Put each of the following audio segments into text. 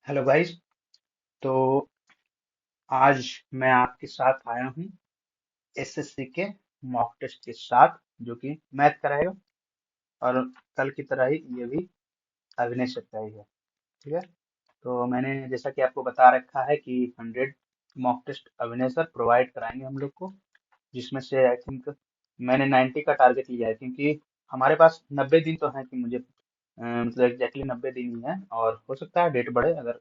Hello guys. तो आज मैं आपके साथ आया हूँ एसएससी के मॉक टेस्ट के साथ, जो कि मैथ का रहेगा। और कल की तरह ही ये भी अभिनय सर का ही है। ठीक है। तो मैंने जैसा कि आपको बता रखा है कि 100 मॉक टेस्ट अभिनय सर प्रोवाइड कराएंगे हम लोग को, जिसमें से आई थिंक मैंने 90 का टारगेट लिया है, क्योंकि हमारे पास 90 दिन तो है कि मुझे मतलब एग्जैक्टली 90 दिन ही है। और हो सकता है डेट बढ़े, अगर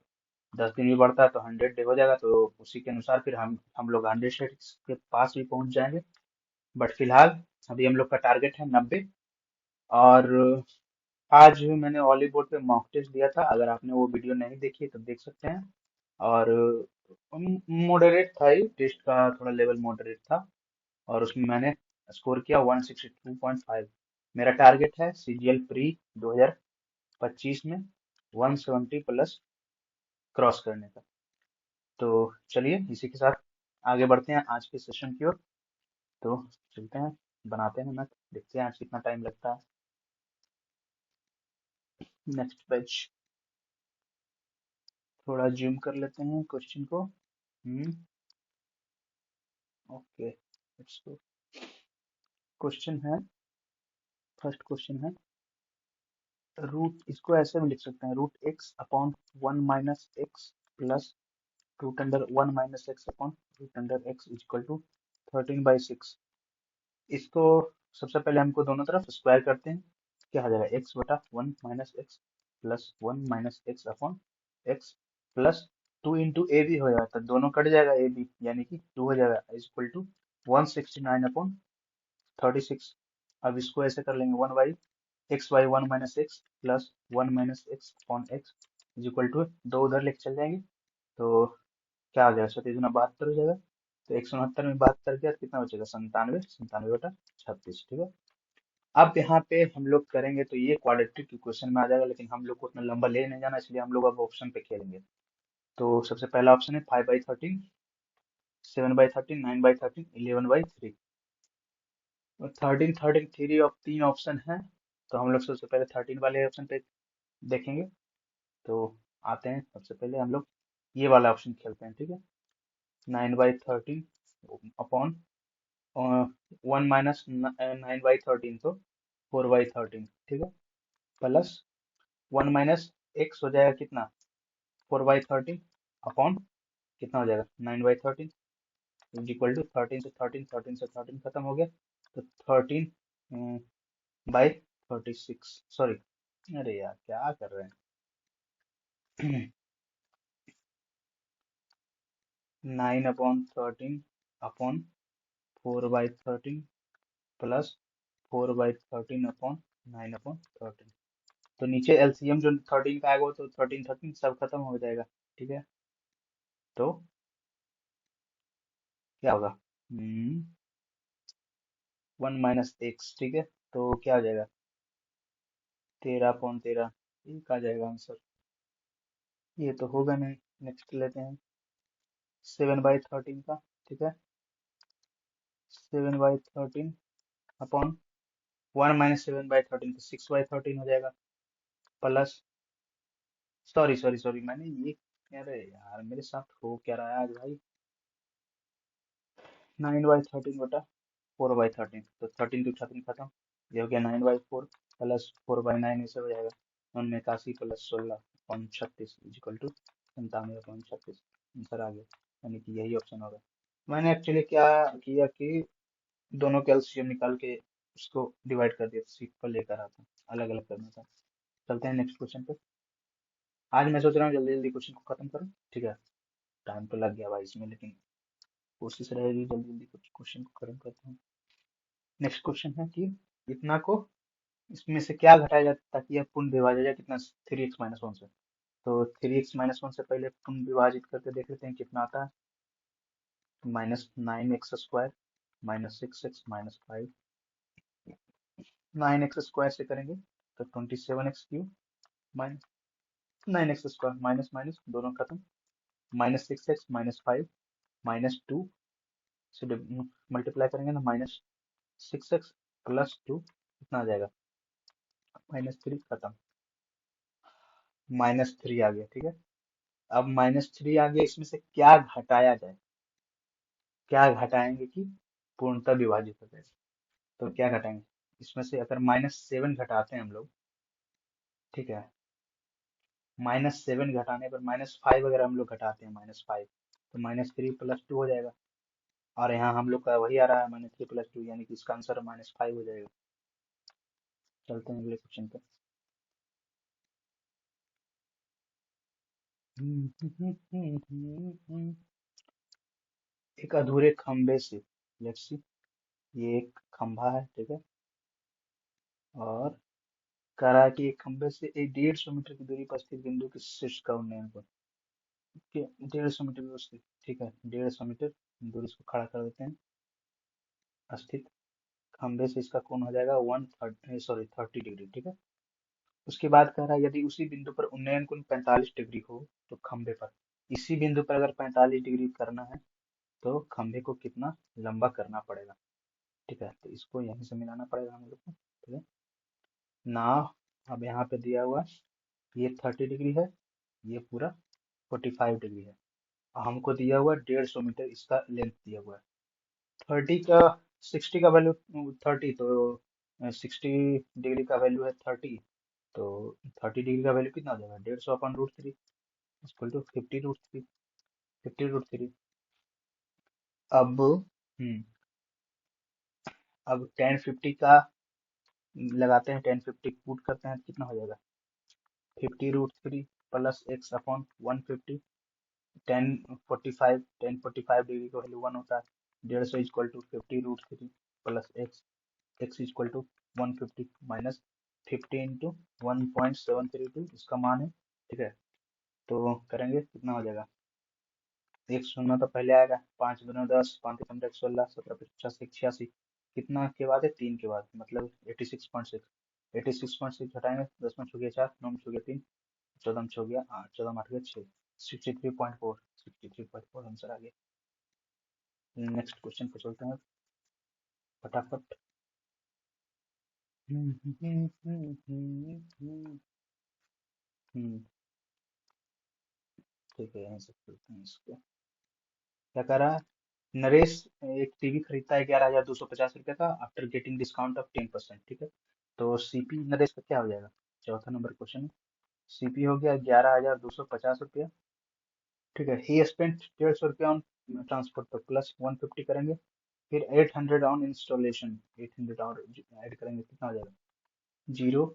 10 दिन भी बढ़ता है तो 100 डे हो जाएगा, तो उसी के अनुसार फिर हम लोग 100 के पास भी पहुंच जाएंगे। बट फिलहाल अभी हम लोग का टारगेट है 90। और आज मैंने ऑली बोर्ड पे मॉक टेस्ट दिया था, अगर आपने वो वीडियो नहीं देखी है तो देख सकते हैं। और मॉडरेट था, ही टेस्ट का थोड़ा लेवल मॉडरेट था। और उसमें मैंने स्कोर किया 162.5। मेरा टारगेट है सीजीएल प्री 2025 में 170 प्लस क्रॉस करने का। तो चलिए इसी के साथ आगे बढ़ते हैं आज के सेशन की ओर। तो चलते हैं, बनाते हैं मैथ, देखते हैं आज कितना टाइम लगता है। नेक्स्ट पेज, थोड़ा जूम कर लेते हैं क्वेश्चन को। Okay, let's go. क्वेश्चन है, फर्स्ट क्वेश्चन है रूट, इसको ऐसे भी लिख सकते हैं, root X upon 1 - x plus root under 1 - x upon root under x equal to 13/6। इसको सबसे पहले हमको दोनों तरफ स्क्वायर करते हैं। क्या हो जाएगा, x बटा 1 - x plus 1 - x upon x plus 2 × a भी हो जाएगा, तो दोनों कट जाएगा a b, यानी कि 2 हो जाएगा इक्वल टू 169/36। अब इसको ऐसे कर लेंगे, 1/x/1 - x plus 1 - x upon x equal to 2 उधर लेके चल जाएंगे। तो क्या आ जाएगा, 37×72 हो जाएगा। तो 169 में 72 गया तो कितना बचेगा, 97, 97/36। ठीक है। अब यहाँ पे हम लोग करेंगे तो ये क्वाड्रेटिक इक्वेशन में आ जाएगा, लेकिन हम लोग को उतना लंबा ले नहीं जाना, इसलिए हम लोग अब ऑप्शन पे खेलेंगे। तो सबसे पहला ऑप्शन है 5/13, 7/13, 9/13, 11/3। और 13, 13, 3 और 3 ऑप्शन है, तो हम लोग सबसे पहले 13 वाले ऑप्शन पे देखेंगे। तो आते हैं, सबसे पहले हम लोग ये वाला ऑप्शन खेलते हैं। ठीक है। 9/13 अपॉन 1 - 9/13, तो 4/13। ठीक है। प्लस 1 - x हो जाएगा कितना, 4/13 अपॉन कितना हो जाएगा, 9/13 इक्वल टू 13 से 13, 13 से 13 खत्म हो गया, तो 13/36। सॉरी, अरे यार क्या कर रहे हैं। 9/13 अपॉन 4/13 प्लस 4/13 अपॉन 9/13। तो नीचे एलसीएम जो 13 का आएगा वो तो 13, 13 सब खत्म हो जाएगा। ठीक है। तो क्या होगा, 1 - x। ठीक है। तो क्या हो जाएगा, 13/13, एक आ जाएगा आंसर। ये तो होगा नहीं। नेक्स्ट लेते हैं 7/13 का। ठीक है। 7/13 अपॉन 1 - 7/13, तो 6/13 हो जाएगा। प्लस, सॉरी सॉरी सॉरी, मैंने ये, अरे यार मेरे साथ हो क्या रहा है आज भाई। 9/13 बटा 4/13, तो 13 टू 13 खत्म। ये हो गया 9/4 प्लस 4/9, ऐसे हो जाएगा 89 प्लस 16/36 इक्वल टू 97/36। आंसर आ गया, यानी कि यही ऑप्शन होगा। मैंने एक्चुअली क्या किया कि दोनों के एलसीएम निकाल के उसको डिवाइड कर दिया, सीट पर लेकर आता, अलग अलग करना था। चलते हैं नेक्स्ट क्वेश्चन पे। आज मैं सोच रहा हूँ जल्दी जल्दी क्वेश्चन को खत्म करूँ। ठीक है। टाइम तो लग गया भाई इसमें, लेकिन कोशिश रहेगी जल्दी जल्दी कुछ क्वेश्चन को खत्म करते हैं। नेक्स्ट क्वेश्चन है कि इतना को इसमें से क्या घटाया जाए ताकि यह पूर्ण विभाज्य जाए, कितना, 3x - 1 से। तो 3x - 1 से पहले पूर्ण विभाजित करके देख लेते हैं कितना आता है। -9x² -6x - 5, 9x² से करेंगे तो 27x³ minus 9x² minus minus दोनों खत्म, -6x - 5 -2 से मल्टीप्लाई करेंगे ना, -6x प्लस 2 कितना आ जाएगा, -3 खत्म, -3 आ गया। ठीक है। अब -3 आ गया, इसमें से क्या घटाया जाए, क्या घटाएंगे कि पूर्णतः विभाजित हो जाए। तो क्या घटाएंगे, इसमें से अगर -7 घटाते हैं हम लोग, ठीक है, -7 घटाने पर -5 अगर हम लोग घटाते हैं, -5, तो -3 +2 हो जाएगा। और यहाँ हम लोग का वही आ रहा है, -3 +2, यानी कि इसका आंसर -5 हो जाएगा। चलते हैं अगले क्वेश्चन पे। एक अधूरे खंबे से, लेट्स सी, ये एक खंभा है, ठीक है, और कह रहा है कि एक खंबे से एक 150 मीटर की दूरी पर स्थित बिंदु के शीर्ष का उन्नयन करो। कि 150 मीटर दूर से, ठीक है, 150 मीटर दूरी, इसको खड़ा कर देते हैं, स्थित खंबे से इसका कोण हो जाएगा 30 डिग्री, ठीक है। उसके बाद कह रहा है यदि उसी बिंदु पर उन्नयन कोण 45 डिग्री हो, तो खंबे पर, इसी बिंदु पर अगर 45 डिग्री करना है, तो खंबे को कितना लंबा करना पड़ेगा, ठीक है। तो इसको यहीं से मिलाना पड़ेगा हम लोग को, ठीक है ना। अब यहाँ पे दिया हुआ ये 30 डिग्री है, ये पूरा 45 डिग्री है। हमको दिया हुआ 150 मीटर इसका लेंथ दिया हुआ है। 30 का 60 का वैल्यू 30, तो 60 डिग्री का वैल्यू है 30, तो 30 डिग्री का वैल्यू कितना हो जाएगा, 150/√3 इक्वल टू 50√3, 50√3। अब अब 1050 का लगाते हैं, 1050 पुट करते हैं तो कितना हो जाएगा, 50√3 प्लस एक्स अपॉन 150, 1045 डिग्री का वैल्यू 1 होता है, 150 equal to 50√3 plus X, X equal to 150 minus 50 into 1.732 इसका मान है, ठीक है। तो करेंगे कितना हो जाएगा, एक शून्य तो पहले आएगा, 5×10, 5×15 16, 17×50 कितना के बाद है, 3 के बाद, मतलब 86.6, 86.6 घटाएंगे, 10 में छो गया 4, 9 में छो गया 3, 14 में छो गया 8, 14 में 8 गया 6, 63.4, 63.4 आंसर आ गया। नेक्स्ट क्वेश्चन पे चलते हैं फटाफट। ठीक है, यहीं से चलते हैं इसको। क्या कह रहा है, नरेश एक टीवी खरीदता है 11,250 रुपये का आफ्टर गेटिंग डिस्काउंट ऑफ 10%, ठीक है। तो सीपी नरेश का क्या हो जाएगा, चौथा नंबर क्वेश्चन है। सीपी हो गया 11,250 रुपया, ठीक है। ही स्पेंट 150 रुपया ऑन ट्रांसपोर्ट, तो प्लस 150 करेंगे, फिर 800 ऑन इंस्टॉलेशन, 800 और ऐड करेंगे, कितना हो जाएगा, 0,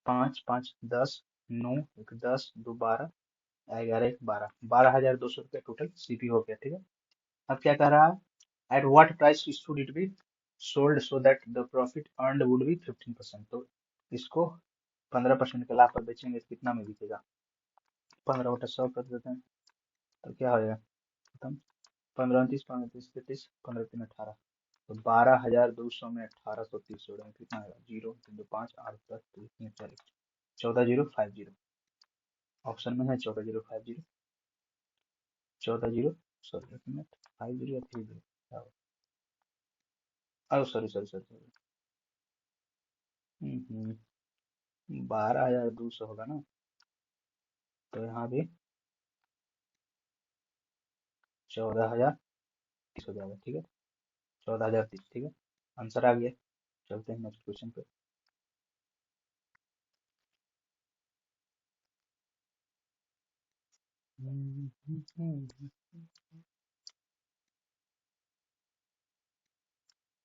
5, 5, 10, 9, एक 10, 2 12, 11 एक 12, 12,200 रुपया टोटल सीपी हो गया, ठीक है। अब क्या कह रहा है, at what price should it be sold so that the profit earned would be 15%। तो इसको 15% के लाभ पर बेचेंगे तो कितना में बिकेगा, 15/100 कर देते हैं, तो क्या हो जाएगा, खत्म, 15 29, 15 30, 33, 15 3 18, तो 12,200 में 1830 जोड़ेंगे, कितना आएगा, 0, 5, 8, 10, 3, 4, 14,050, ऑप्शन में है 14,050, 14 0, सॉरी एक मिनट, 50 या 30, सॉरी सॉरी सॉरी सॉरी, 12,200 होगा ना, तो यहाँ भी 14,030 हो जाएगा, ठीक है, 14,030, ठीक है, आंसर आ गया। चलते हैं नेक्स्ट क्वेश्चन पे।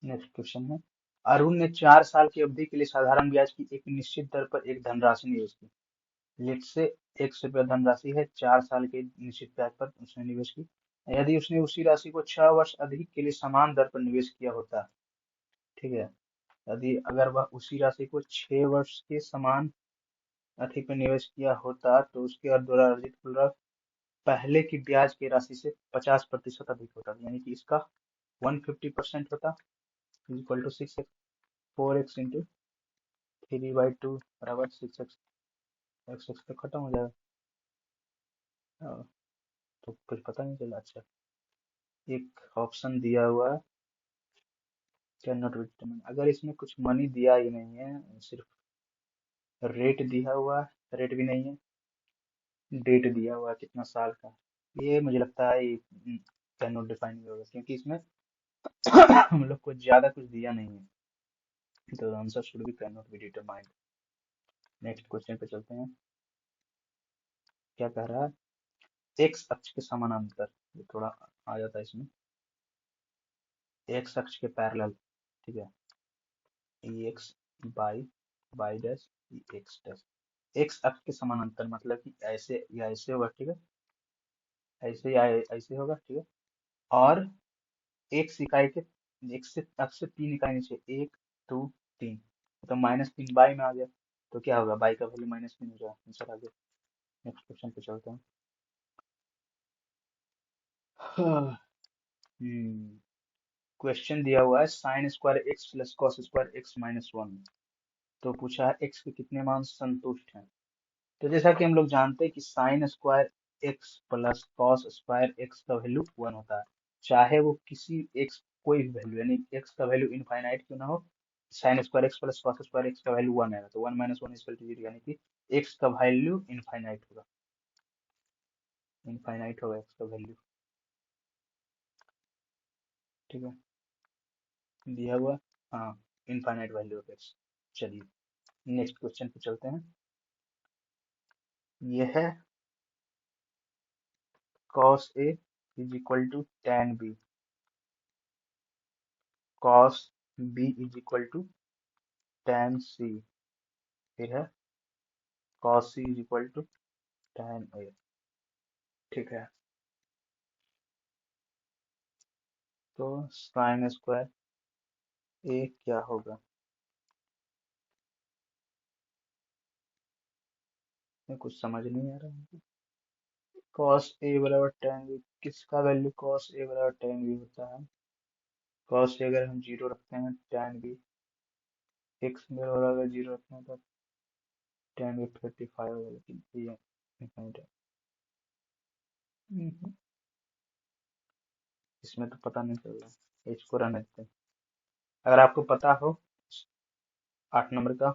नेक्स्ट क्वेश्चन है, अरुण ने 4 साल की अवधि के लिए साधारण ब्याज की एक निश्चित दर पर एक धनराशि निवेश की। लेट से 100 रुपया धनराशि है, 4 साल के निश्चित ब्याज पर उसने निवेश की। यदि उसने उसी राशि को 6 वर्ष अधिक के लिए समान दर पर निवेश किया होता, ठीक है, यदि अगर वह उसी राशि को 6 वर्ष के समान अधिक में निवेश किया होता, तो उसके द्वारा अर्जित कुल लाभ पहले की ब्याज की राशि से 50% अधिक होता, यानी कि इसका 150% होता, equal to 6x, 4x into 3/2 बराबर 6x, एक्स एक्स तो खत्म हो जाएगा। हाँ, तो फिर पता नहीं चला। अच्छा, एक ऑप्शन दिया हुआ है, कैन नॉट डिटरमाइन, अगर इसमें कुछ मनी दिया ही नहीं है, सिर्फ रेट दिया हुआ है, रेट भी नहीं है, डेट दिया हुआ है कितना साल का। ये मुझे लगता है ये कैन नॉट डिफाइन होगा, क्योंकि इसमें हम लोग को ज्यादा कुछ दिया नहीं है, तो answer should be can not be determined. Next question पे चलते हैं। क्या कह रहा है, एक्स अक्ष के समानांतर, ये थोड़ा आ जाता है इसमें, एक्स अक्ष के पैरेलल, ठीक है, E X by by dash E X dash. एक्स अक्ष के समानांतर मतलब कि ऐसे या ऐसे होगा, ठीक है, ऐसे या ऐसे होगा, ठीक है, और एक इकाई के, एक से अक्ष से 3 इकाई नीचे, 1 2 3, तो -3 बाई में आ गया, तो क्या होगा, बाई का वैल्यू -3 हो जाएगा, आंसर आ गया। नेक्स्ट क्वेश्चन पे चलते हैं। क्वेश्चन दिया हुआ है sine square x plus cos square x -1, तो पूछा है एक्स के कितने मान संतुष्ट हैं। तो जैसा कि हम लोग जानते हैं कि sine square x plus cos square x का वैल्यू 1 होता है, चाहे वो किसी एक्स कोई भी वैल्यू, यानी एक्स का वैल्यू इनफाइनाइट क्यों ना हो, sine square x plus cos square x का वैल्यू 1 है, तो 1 - 1 इक्वल टू 0, यानी कि एक्स का वैल्यू इनफाइनाइट होगा, इनफाइनाइट होगा एक्स का वैल्यू, ठीक है, दिया हुआ, हाँ, इनफाइनाइट वैल्यू ऑफ एक्स। चलिए नेक्स्ट क्वेश्चन पे चलते हैं। ये है cos A is equal to tan B, cos B is equal to tan C, फिर है cos C is equal to tan A, ठीक है, तो साइन स्क्वायर A क्या होगा, मैं कुछ समझ नहीं आ रहा है। cos A बराबर tan B, किसका वैल्यू cos A बराबर tan B होता है, cos A अगर हम 0 रखते हैं, tan B x बराबर अगर 0 रखते हैं तो tan B 35 होगा, लेकिन ये infinite है। इसमें तो पता नहीं चल रहा, इसको रहने देते हैं। अगर आपको पता हो 8 नंबर का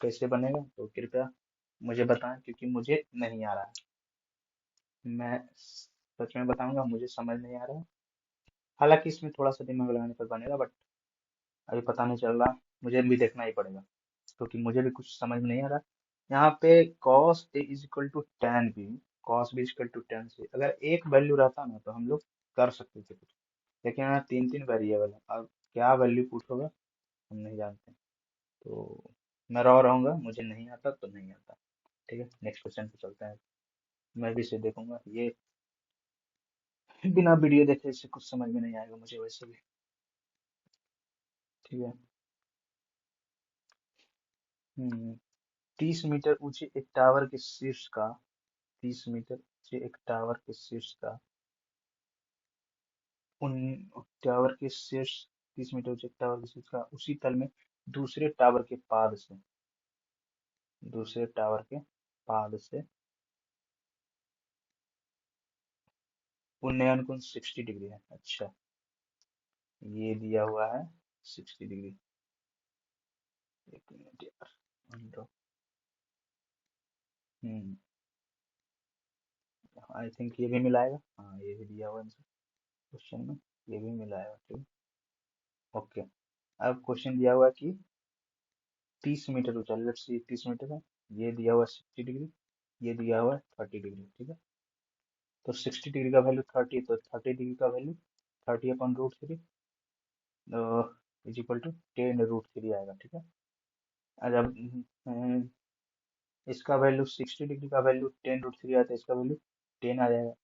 कैसे बनेगा तो कृपया मुझे बताएं, क्योंकि मुझे नहीं आ रहा है, मैं सच में बताऊंगा, मुझे समझ नहीं आ रहा है। हालांकि इसमें थोड़ा सा दिमाग लगाने पर बनेगा, बट अभी पता नहीं चल रहा, मुझे भी देखना ही पड़ेगा, क्योंकि मुझे भी कुछ समझ में नहीं आ रहा। यहाँ पे cos A is equal to tan B, cos B equal to tan C, अगर एक वैल्यू रहता ना तो हम लोग कर सकते थे कुछ, लेकिन यहाँ 3 3 वेरिएबल है, अब क्या वैल्यू पुट होगा हम नहीं जानते, तो मैं रॉ रहूंगा, मुझे नहीं आता तो नहीं आता। ठीक है, नेक्स्ट क्वेश्चन पे चलते हैं। मैं भी इसे देखूंगा, ये बिना वीडियो देखे इसे कुछ समझ में नहीं आएगा मुझे वैसे भी। ठीक है। 30 मीटर ऊंचे एक टावर के शीर्ष का, 30 मीटर ऊंचे एक टावर के शीर्ष का, उन टावर के शीर्ष, 30 मीटर ऊंचे एक टावर के शीर्ष का उसी तल में दूसरे टावर के पाद से, दूसरे टावर के पाद से उन्नयन कोण 60 डिग्री है। अच्छा, ये दिया हुआ है 60 डिग्री, एक मिनट यार, ढूंढो। हम्म आई थिंक ये भी मिलाएगा, हाँ ये भी दिया हुआ है क्वेश्चन में, ये भी मिलाएगा, ठीक, ओके। अब क्वेश्चन दिया हुआ है कि 30 मीटर ऊंचा, लेट्स सी 30 मीटर है, ये दिया हुआ है 60 डिग्री, ये दिया हुआ है 30 डिग्री, ठीक है, तो 60 डिग्री का वैल्यू 30, तो 30 डिग्री का वैल्यू 30/√3 इज इक्वल टू 10√3 आएगा, ठीक है। जब इसका वैल्यू 60 डिग्री का वैल्यू 10√3 आता है, इसका वैल्यू 10 आ जाएगा।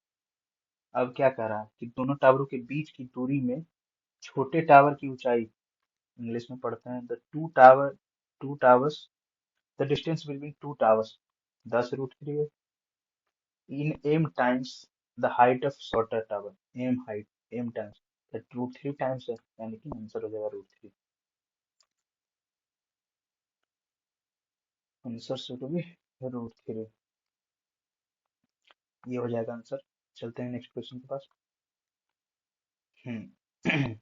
अब क्या कह रहा है कि दोनों टावरों के बीच की दूरी में छोटे टावर की ऊंचाई, इंग्लिश में पढ़ते हैं, two towers, the distance between two towers 10√3 है, in M times the height of shorter tower, M height, M times √3 times है, यानी कि आंसर हो जाएगा √3, आंसर से तो भी √3, ये हो जाएगा आंसर। चलते हैं नेक्स्ट क्वेश्चन के पास। हम्म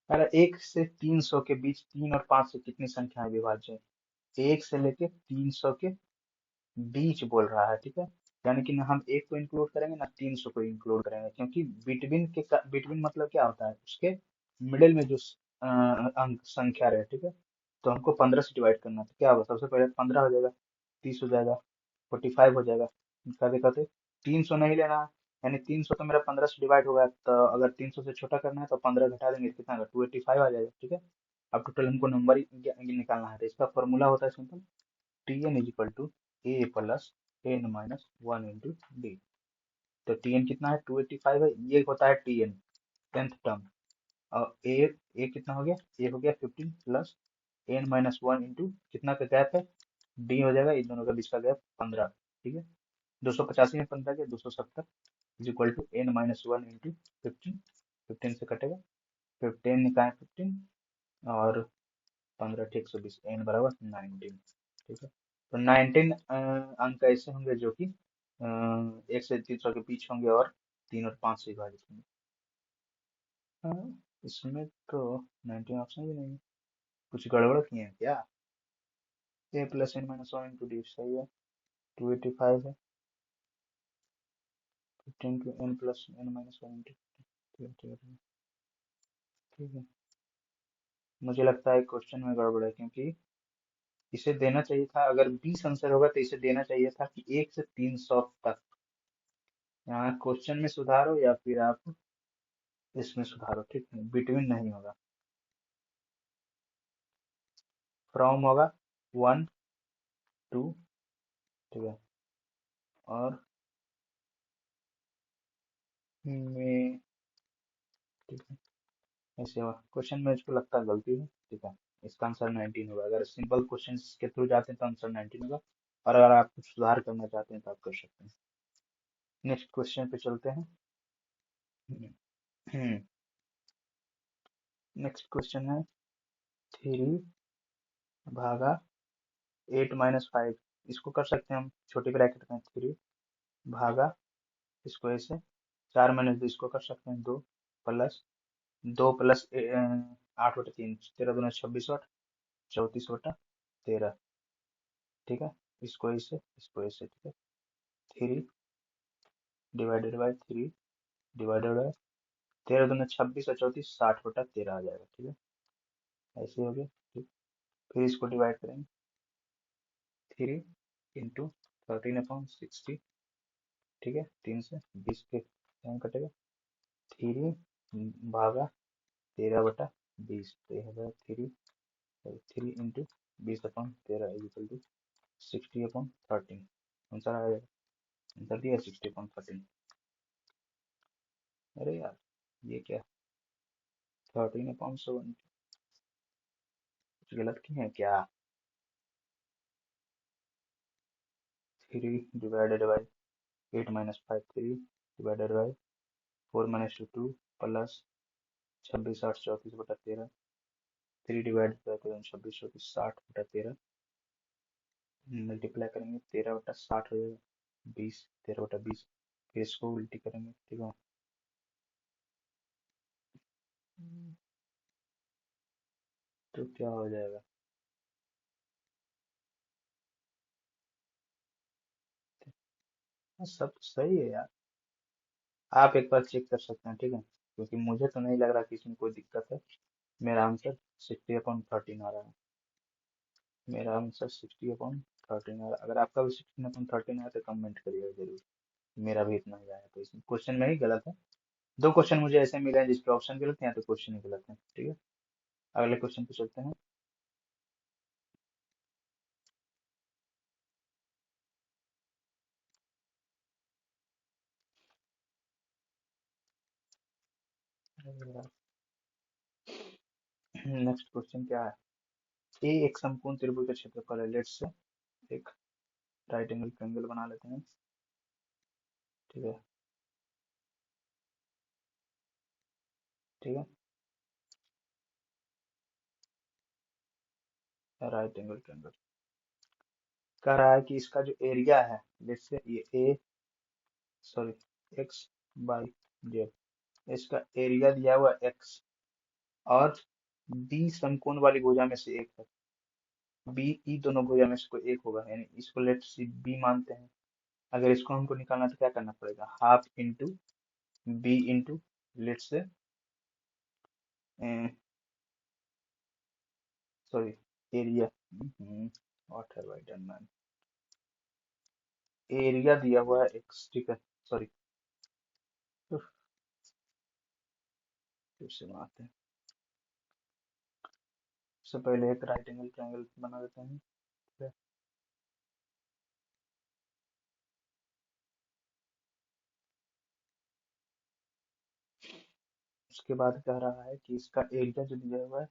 अरे 1 से 300 के बीच 3 और 5 से कितनी संख्याएं विभाज्य हैं, 1 से लेके 300 के बीच बोल रहा है, ठीक है। यानी कि ना हम एक को इंक्लूड करेंगे ना 300 को इंक्लूड करेंगे, क्योंकि बिटवीन मतलब क्या होता है, उसके मिडिल में जो अंक संख्या रहे, ठीक है। तो हमको 15 से डिवाइड करना है, तो क्या होगा, सबसे पहले 15 हो जाएगा, 30 हो जाएगा, 45 हो जाएगा, करते करते 300 नहीं लेना है। यानी 300 तो मेरा 15 से डिवाइड होगा, तो अगर 300 से छोटा करना है तो 15 घटा देंगे, तो कितना होगा, 285 आ जाएगा, ठीक है। अब टोटल हमको नंबर ही निकालना है, तो इसका फॉर्मूला होता है simple, T N is equal to A plus N minus one into D. तो टी एन कितना है, 285 है, ये होता है टी एन, टेंथ टर्म। और ए कितना हो गया, ए हो गया 15 plus N minus one into कितना का गैप है, डी हो जाएगा, इन दोनों का बीच का गैप 15, ठीक है। 285 में 15 के 270 is equal to N minus one into 15, 15 से कटेगा, 15 निकाय 15 और 15 ठीक 120, एन बराबर 19, ठीक है। तो 19 अंक ऐसे होंगे जो कि 1 से 300 के बीच होंगे, और 3 और 5 से विभाजित होंगे। इसमें तो 19 ऑप्शन भी नहीं है, कुछ गड़बड़ किए हैं क्या। A plus N minus one into D सही है, 285 है, 15 two N plus N minus one into, ठीक है, ठीक है। मुझे लगता है क्वेश्चन में गड़बड़ है, क्योंकि इसे देना चाहिए था, अगर 20 आंसर होगा तो इसे देना चाहिए था कि 1 से 300 तक। यहाँ क्वेश्चन में सुधारो या फिर आप इसमें सुधारो, ठीक है, बिटवीन नहीं होगा। फ्रॉम होगा 1 2, ठीक है, और में, ठीक है, ऐसे हुआ क्वेश्चन में, इसको लगता है गलती है, ठीक है। इसका आंसर 19 होगा, अगर सिंपल क्वेश्चन के थ्रू जाते हैं तो आंसर 19 होगा, और अगर आप कुछ सुधार करना चाहते हैं तो आप कर सकते हैं। नेक्स्ट क्वेश्चन पे चलते हैं। नेक्स्ट क्वेश्चन है 3 भागा 8 - 5, इसको कर सकते हैं हम छोटी ब्रैकेट में, 3 भागा, इसको ऐसे 4 - 2, इसको कर सकते हैं 2 प्लस 2 प्लस 8/3, 13 दूना 26 वाट, 34/13, ठीक है। इसको ऐसे, ठीक है, 3 डिवाइडेड बाई 3 डिवाइडेड बाई 13 दूना 26 और 34, 60/13 आ जाएगा, ठीक है। ऐसे हो गया, ठीक। फिर इसको डिवाइड करेंगे, 3 इंटू 13/60, ठीक है, 3 से 20 के टाइम कटेगा, 3 भागा 13/20, तो ये हो गया 3 into 20/13 is equal to 60/13, answer आ जाएगा, आंसर दिया 60/13। अरे यार, ये क्या, 13/100, कुछ गलत किए हैं क्या। 3 divided by 8 - 5, 3 divided by 4 - 2 plus 26 8 34/13, 3 divide by 26 30 60/13, multiply करेंगे 13/60 हो जाएगा, 20 13/20, फिर इसको उल्टी करेंगे, ठीक है। तो क्या हो जाएगा, सब सही है यार, आप एक बार चेक कर सकते हैं, ठीक है, क्योंकि मुझे तो नहीं लग रहा कि इसमें कोई दिक्कत है। मेरा आंसर 60/13 आ रहा है, मेरा आंसर 60/13 आ रहा है। अगर आपका भी 16/13 आया तो कमेंट करिएगा जरूर, मेरा भी इतना ही आया, तो इसमें क्वेश्चन में ही गलत है। दो क्वेश्चन मुझे ऐसे मिले हैं जिसके ऑप्शन गलत हैं, तो क्वेश्चन ही गलत है, ठीक है। अगले क्वेश्चन पे चलते हैं। नेक्स्ट क्वेश्चन क्या है, ए एक समकोण त्रिभुज का क्षेत्रफल है, लेट्स से एक राइट एंगल ट्रायंगल बना लेते हैं, ठीक है, ठीक है, राइट एंगल ट्रायंगल। कह रहा है कि इसका जो एरिया है, जैसे ये ए, सॉरी, एक्स बाई जेड, इसका एरिया दिया हुआ एक्स, और बी समकोण वाली भुजा में से एक है, बी ई दोनों भुजा में से कोई एक होगा, यानी इसको लेट सी बी मानते हैं। अगर इसको हमको निकालना तो क्या करना पड़ेगा, half into B into let say, sorry, area, what have I done man, area दिया हुआ है एक्स, ठीक है, सॉरी, फिर से बनाते हैं। सबसे पहले एक राइट एंगल ट्रायंगल बना देते हैं, ठीक है। उसके बाद कह रहा है कि इसका एरिया जो दिया हुआ है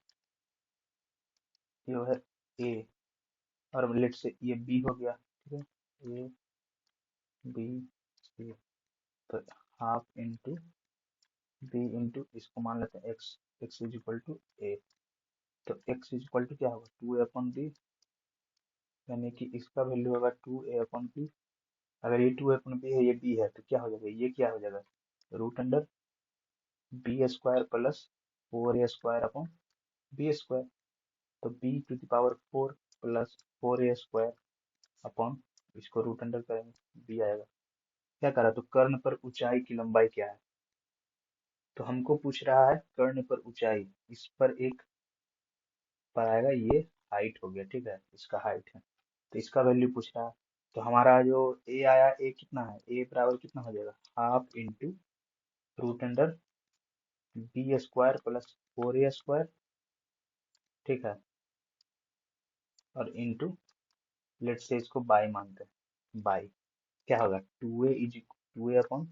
ये है ए, और लेट से ये बी हो गया, ठीक है, ए बी सी, तो हाफ इंटू बी इंटू इसको मान लेते हैं X, X is equal to A, तो एक्स इज इक्वल टू क्या होगा, 2 a अपॉन बी, यानी कि इसका वैल्यू होगा 2 a अपॉन बी। अगर ये 2 a अपॉन बी है, ये बी है, तो क्या हो जाएगा, ये क्या हो जाएगा, root under B square plus 4a square upon B square, तो B to the power 4 plus 4a square upon, इसको रूट अंडर करेंगे, बी आएगा। क्या करा, तो कर्ण पर ऊंचाई की लंबाई क्या है, तो हमको पूछ रहा है कर्ण पर ऊंचाई, इस पर एक पर आएगा, ये हाइट हो गया, ठीक है, इसका हाइट है, तो इसका वैल्यू पूछ रहा है। तो हमारा जो ए आया, ए कितना है, ए बराबर कितना हो जाएगा, half into root under B square plus 4a square, ठीक है, और इंटू लेट से इसको बाई मानते हैं, बाई क्या होगा, 2a upon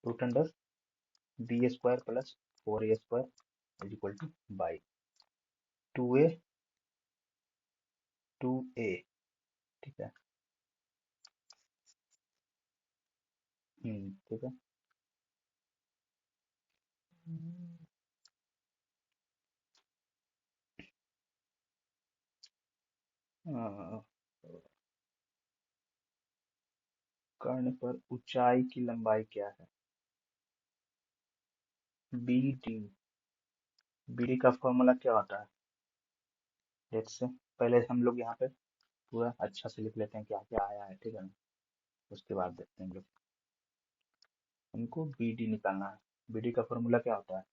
root under B square plus 4a square is equal to by 2a ठीक है। ठीक है। अ, कर्ण पर ऊंचाई की लंबाई क्या है, बी डी, बी डी का फॉर्मूला क्या होता है, लेट्स से पहले हम लोग यहाँ पे पूरा अच्छा से लिख लेते हैं क्या क्या आया है, ठीक है ना, उसके बाद देखते हैं हम लोग। हमको बी डी निकालना है, बी डी का फॉर्मूला क्या होता है,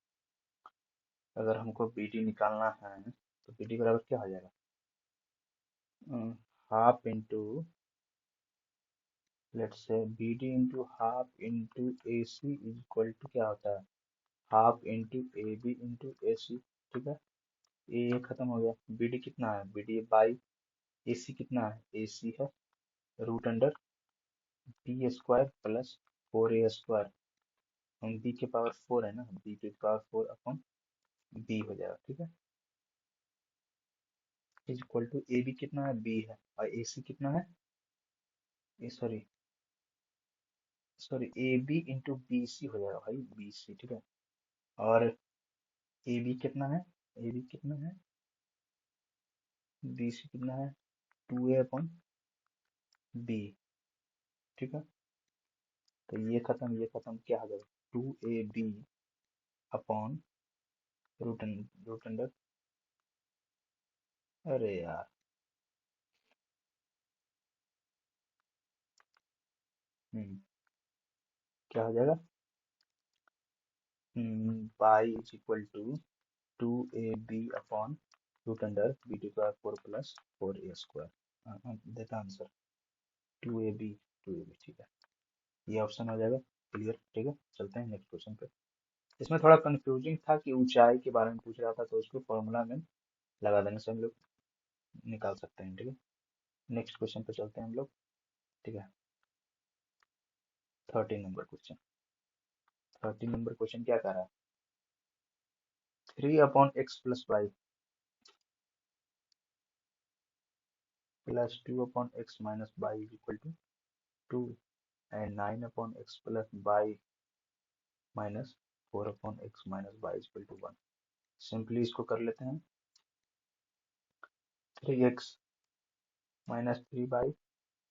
अगर हमको बी डी निकालना है तो बी डी बराबर क्या हो जाएगा, half into let's say B D into half into A C is equal to क्या होता है, half into A B into A C, ठीक है। ए खत्म हो गया, बी डी कितना है, B D by A C कितना है, ए सी है root under B square plus 4a square, हम बी के पावर 4 है ना, बी के पावर 4 अपॉन बी हो जाएगा, ठीक है, is equal to A B कितना है, बी है, और ए सी कितना है, A sorry, sorry A B into B C हो जाएगा भाई, बी सी, ठीक है, और ए बी कितना है, ए बी कितना है, बी सी कितना है, 2a अपॉन बी, ठीक है, तो ये खत्म क्या हो जाएगा, 2ab अपॉन रूट अंडर, अरे यार, हम्म क्या हो जाएगा, by is equal to 2ab upon root under B to power 4 plus 4a square, देता आंसर 2ab, ठीक है, ये ऑप्शन हो जाएगा क्लियर, ठीक है। चलते हैं नेक्स्ट क्वेश्चन पे। इसमें थोड़ा कंफ्यूजिंग था कि ऊंचाई के बारे में पूछ रहा था, तो उसको फॉर्मूला में लगा देने से हम लोग निकाल सकते हैं, ठीक है। नेक्स्ट क्वेश्चन पे चलते हैं हम लोग, ठीक है। 13 नंबर क्वेश्चन, 13 नंबर क्वेश्चन क्या कह रहा है, 3 upon x plus Y plus 2 upon x minus Y is equal to 2 and 9 upon x plus Y minus 4 upon x minus Y is equal to 1। Simply इसको कर लेते हैं, 3x minus 3y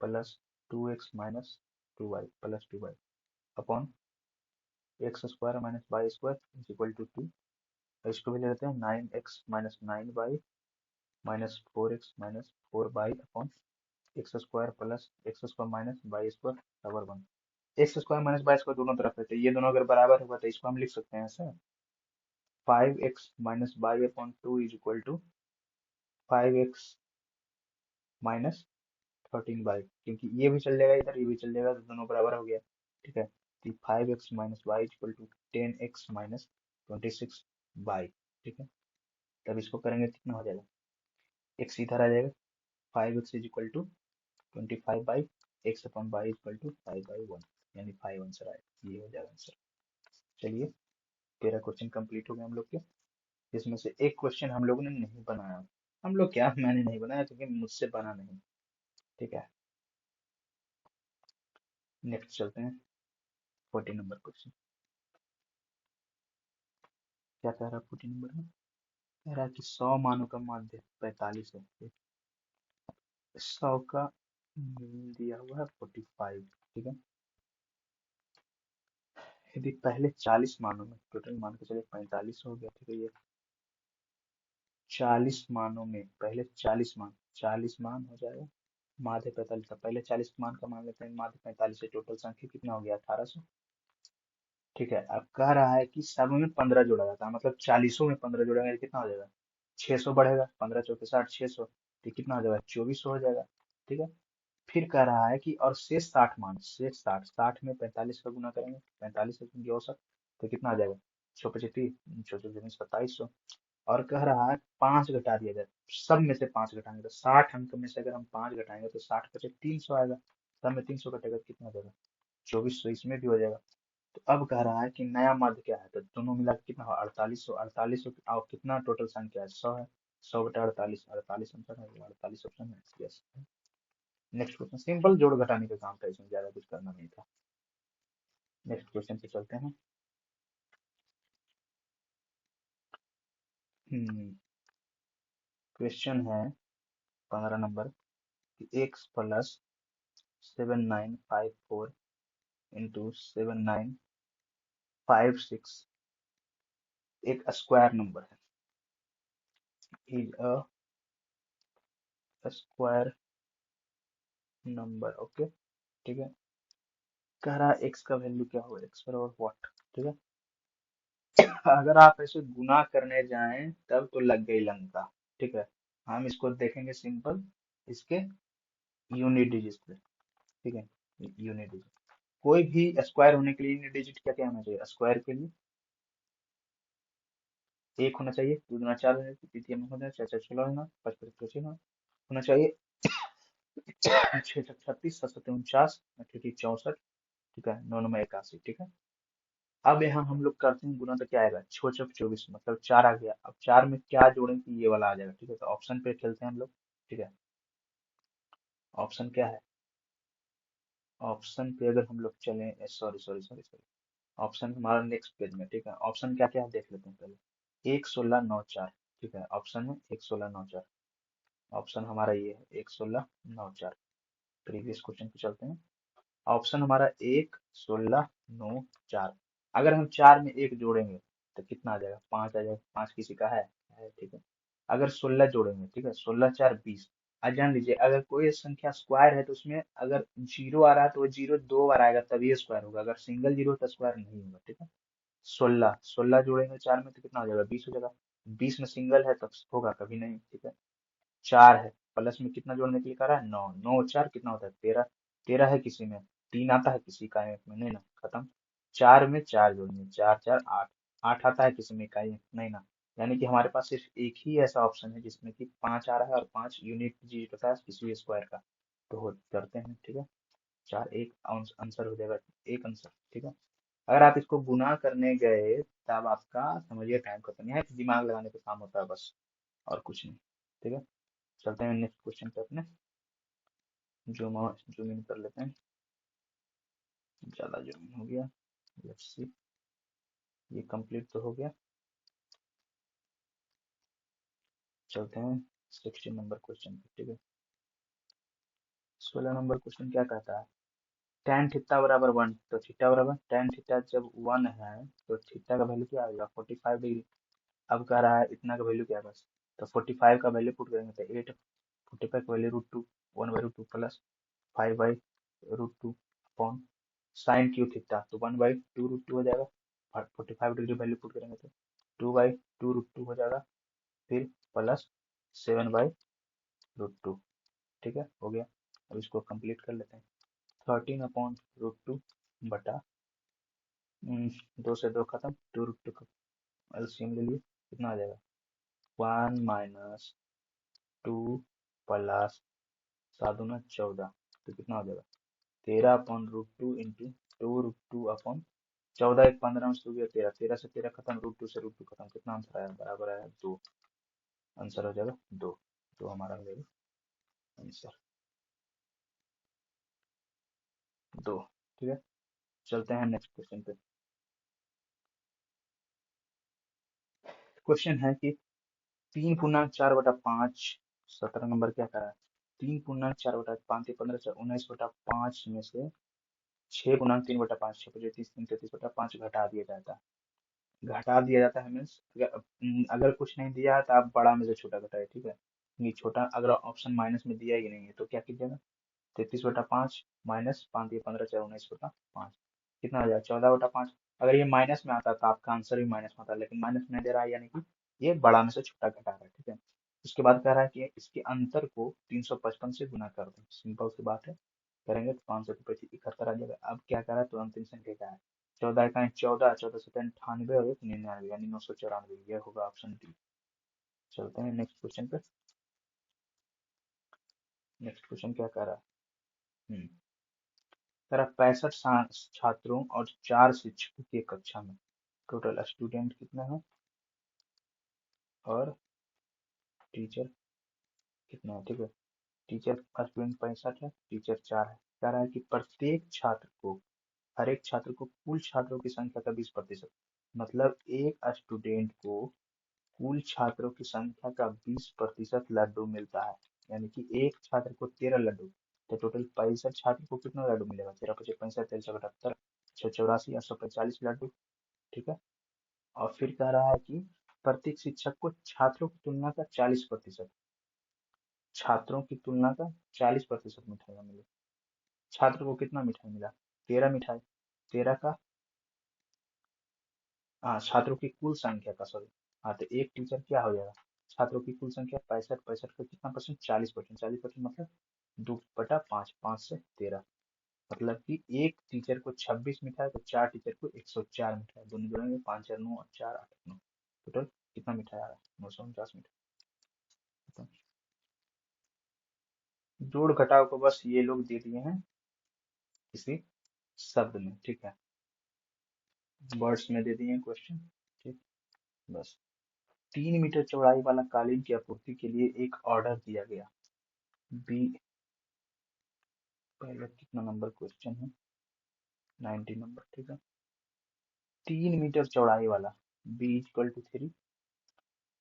plus 2x minus 2y plus 2y upon x square minus Y square is equal to 2, इसको भी ले लेते हैं 9x minus 9y -4x -4 y/x² plus x² minus y² बराबर 1। x² माइनस y² दोनों तरफ है, तो ये दोनों अगर बराबर होगा तो इसको हम लिख सकते हैं ऐसे, 5x - y/2 is equal to 5x - 13y, क्योंकि ये भी चल जाएगा इधर, ये भी चल जाएगा, तो दोनों बराबर हो गया। ठीक है, तो 5x - y equal to 10x - 26y। ठीक है, तब इसको करेंगे तो कितना हो जाएगा, x इधर आ जाएगा, 5x is equal to 25/x/y equal to 5/1, यानी 5 आंसर आएगा, ये हो जाएगा आंसर। चलिए, 13 क्वेश्चन कंप्लीट हो गए हम लोग के, जिसमें से एक क्वेश्चन हम लोगों ने नहीं बनाया। हम लोग क्या, मैंने नहीं बनाया क्योंकि मुझसे बना नहीं। ठीक है, नेक्स्ट चलते हैं 14 नंबर क्वेश्चन। क्या कह रहा है 14 नंबर में, कह रहा है कि 100 मानों का माध्य 45 है, 100 का दिया हुआ है 45। ठीक है, यदि पहले 40 मानों में, टोटल मान के चलिए 45 हो गया। ठीक है, ये 40 मानों में पहले 40 मान हो जाएगा, माध्य 45 था, पहले 40 मान का मान लेते हैं, माध्य 45 से टोटल संख्या कितना हो गया 1800। ठीक है, अब कह रहा है कि सब में 15 जोड़ा जाता है, मतलब 40 में 15 जोड़ेंगे तो कितना हो जाएगा, 600 बढ़ेगा, 15 × 4 = 60, 600, तो कितना हो जाएगा 2400 हो जाएगा। ठीक है, फिर कह रहा है कि और शेष 60 मान, शेष 60 में 45 का गुना करेंगे, 45 का क्योंकि औसत, तो कितना आ जाएगा 6×25 2700। और कह रहा है 5 घटा दिया जाए, सब में से 5 घटाएंगे, तो 60 अंक में से अगर हम 5 घटाएंगे तो 60×300 आएगा, सब में 300 घटेगा तो कितना हो जाएगा 2400, इसमें भी हो जाएगा। तो अब कह रहा है कि नया मध्य क्या है, तो दोनों मिला के कितना हो 4800, 4800 और कितना टोटल संख्या है 100 है, 100/48, 48 आंसर है, 48 ऑप्शन है, यस। नेक्स्ट क्वेश्चन सिंपल जोड़ घटाने का काम था, इसमें ज्यादा कुछ करना नहीं था। नेक्स्ट क्वेश्चन पे चलते हैं। क्वेश्चन है 15 नंबर कि x प्लस 7954 इंटू 7956 एक स्क्वायर नंबर है, is a square number. Okay, ठीक है, कह रहा है x का वैल्यू क्या होगा, x बराबर व्हाट। ठीक है, अगर आप ऐसे गुना करने जाएं तब तो लग गई लंका। ठीक है, हम इसको देखेंगे सिंपल, इसके यूनिट डिजिट पे। ठीक है, यूनिट डिजिट, कोई भी स्क्वायर होने के लिए यूनिट डिजिट क्या क्या होना चाहिए, स्क्वायर के लिए 1 होना चाहिए, 2 × 4 होना चाहिए, तृतीय में होना चाहिए, 4×4 = 16 होना, 5×5 = 25 होना चाहिए, 6×6 = 36, 7×7 = 49, 8×3 = 64। ठीक है, 9×9 = 81। ठीक है, अब यहाँ हम लोग करते हैं गुना, तो क्या आएगा 6×4 = 24, मतलब 4 आ गया। अब 4 में क्या जोड़ें कि ये वाला आ जाएगा। ठीक है, तो ऑप्शन पे चलते हैं हम लोग। ठीक है, ऑप्शन क्या है, ऑप्शन पे अगर हम लोग चलें, sorry sorry sorry sorry, option हमारा नेक्स्ट पेज में। ठीक है, ऑप्शन क्या क्या है देख लेते हैं पहले, 1 16 9 4। ठीक है, ऑप्शन में 1 16 9 4, ऑप्शन हमारा ये है 1 16 9 4। प्रीवियस क्वेश्चन पे चलते हैं, ऑप्शन हमारा 1 16 9 4, अगर हम 4 में 1 जोड़ेंगे तो कितना आ जाएगा 5 आ जाएगा, 5 किसी का है। ठीक है, अगर 16 जोड़ेंगे, ठीक है, 16×4 = 20। आज जान लीजिए, अगर कोई संख्या स्क्वायर है तो उसमें अगर जीरो आ रहा है तो वो जीरो 2 बार आएगा तभी स्क्वायर होगा, अगर सिंगल जीरो तो स्क्वायर नहीं होगा। ठीक है, 16 जोड़ेंगे 4 में तो कितना हो जाएगा 20 हो जाएगा, 20 में सिंगल है तो होगा कभी नहीं। ठीक है, 4 है, प्लस में कितना जोड़ने के लिए कह रहा है 9, 9 और 4 कितना होता है 13, 13 है किसी में, 3 आता है किसी इकाई में नहीं ना, खत्म। 4 में 4 जोड़ेंगे, 4×4 = 8, 8 आता है किसी में इकाई में नहीं ना, यानी कि हमारे पास सिर्फ एक ही ऐसा ऑप्शन है जिसमें कि 5 आ रहा है और 5 यूनिट डिजिट होता है किसी भी स्क्वायर का, तो करते हैं। ठीक है, 4 एक आंसर हो जाएगा, एक आंसर। ठीक है, अगर आप इसको गुना करने गए तब आपका समझिए टाइम खत्म, यहाँ दिमाग लगाने का काम होता है बस, और कुछ नहीं। ठीक है, चलते हैं नेक्स्ट क्वेश्चन पे अपने, जूम इन कर लेते हैं, ज्यादा जूम इन हो गया। लेट्स सी, ये कंप्लीट तो हो गया। चलते हैं 16 नंबर क्वेश्चन पे। ठीक है, 16 नंबर क्वेश्चन क्या कहता है, tan थीटा बराबर 1, तो थीटा बराबर tan थीटा जब 1 है तो थीटा का वैल्यू क्या आएगा 45 डिग्री। अब कह रहा है इतना का वैल्यू क्या है बस तो 45 का वैल्यू पुट करेंगे तो 8, 45 का value √2, 1/√2 plus 5/√2 upon sine Q theta, तो 1/2√2 हो जाएगा। 45 डिग्री वैल्यू पुट करेंगे तो 2/2√2 हो जाएगा, फिर प्लस 7/√2। ठीक है, हो गया। अब इसको कंप्लीट कर लेते हैं। 13/√2 बटा 2 से 2 खत्म, 2√2 का एलसीएम ले लिए, कितना आ जाएगा 1 माइनस 2 प्लस 7×14, तो कितना हो जाएगा 13/√2 इंटू 2√2/14, 14 1 15 से हो गया 13, 13 से 13 खत्म, √2 से √2 खत्म, कितना आंसर आया, बराबर आया 2। आंसर हो जाएगा 2, तो हमारा हो जाएगा आंसर 2। ठीक है, चलते हैं नेक्स्ट क्वेश्चन पे। क्वेश्चन है कि 3/4/5, 17 नंबर क्या करा है, 3/4/5, 15 19/5 में से 6×3/5, 6×5 33/5 घटा दिया जाता है। घटा दिया जाता है मीन्स अगर कुछ नहीं दिया है तो आप बड़ा में से छोटा घटाए, ठीक है। ये छोटा अगर ऑप्शन माइनस में दिया ही नहीं है तो क्या कीजिएगा, 33/5 माइनस 5 दिए 15 4 19/5, कितना आ जाएगा 14/5। अगर ये माइनस में आता तो आपका आंसर भी माइनस में आता, लेकिन माइनस में दे रहा है, यानी कि ये बड़ा में से छोटा घटा रहा है। ठीक है, उसके बाद कह रहा है कि इसके अंतर को 355 से गुना कर दो, सिंपल सी बात है, करेंगे तो 571 आ जाएगा। अब क्या करा है, तो अंतिम संख्या क्या है, 14 का 14, 14×7 98 और 1 99, यानी 994, यह होगा ऑप्शन डी। चलते हैं नेक्स्ट क्वेश्चन पे। नेक्स्ट क्वेश्चन क्या कह रहा है, कह रहा 65 छात्रों और 4 शिक्षकों की एक कक्षा में टोटल स्टूडेंट कितना है और टीचर कितना है। ठीक है, टीचर स्टूडेंट 65 है, टीचर 4 है। कह रहा है कि प्रत्येक छात्र को, हर एक छात्र को कुल छात्रों की संख्या का 20%, मतलब एक स्टूडेंट को कुल छात्रों की संख्या का 20% लड्डू मिलता है। यानी कि एक छात्र को 13 लड्डू, तो टोटल 65 छात्र को कितना लड्डू मिलेगा, 13 पचे 65, 13 78, 84, 845 लड्डू। ठीक है, और फिर कह रहा है कि प्रत्येक शिक्षक को छात्रों की तुलना का 40%, छात्रों की तुलना का 40% मिठाइयाँ मिली। छात्र को कितना मिठाई मिला, 13 मिठाई, 13 का, हाँ छात्रों की कुल संख्या का, सॉरी, हाँ तो एक टीचर क्या हो जाएगा, छात्रों की कुल संख्या 65, 65 का कितना परसेंट, 40%, 40% मतलब 2/5, 5 से 13, मतलब कि एक टीचर को 26 मिठाई तो 4 टीचर को 104 मिठाई, दोनों जोड़ेंगे 5 4 9 और 4 8 9, टोटल कितना मिठाई आ रहा है, 949 मिठाई। तो जोड़ घटाव को बस ये लोग दे दिए हैं किसी शब्द में, ठीक है, वर्ड्स में दे दिए हैं क्वेश्चन। ठीक, बस 3 मीटर चौड़ाई वाला कालीन की आपूर्ति के लिए एक ऑर्डर दिया गया। बी, पहले कितना नंबर क्वेश्चन है, 90 नंबर। ठीक है, 3 मीटर चौड़ाई वाला, बी इक्वल टू 3,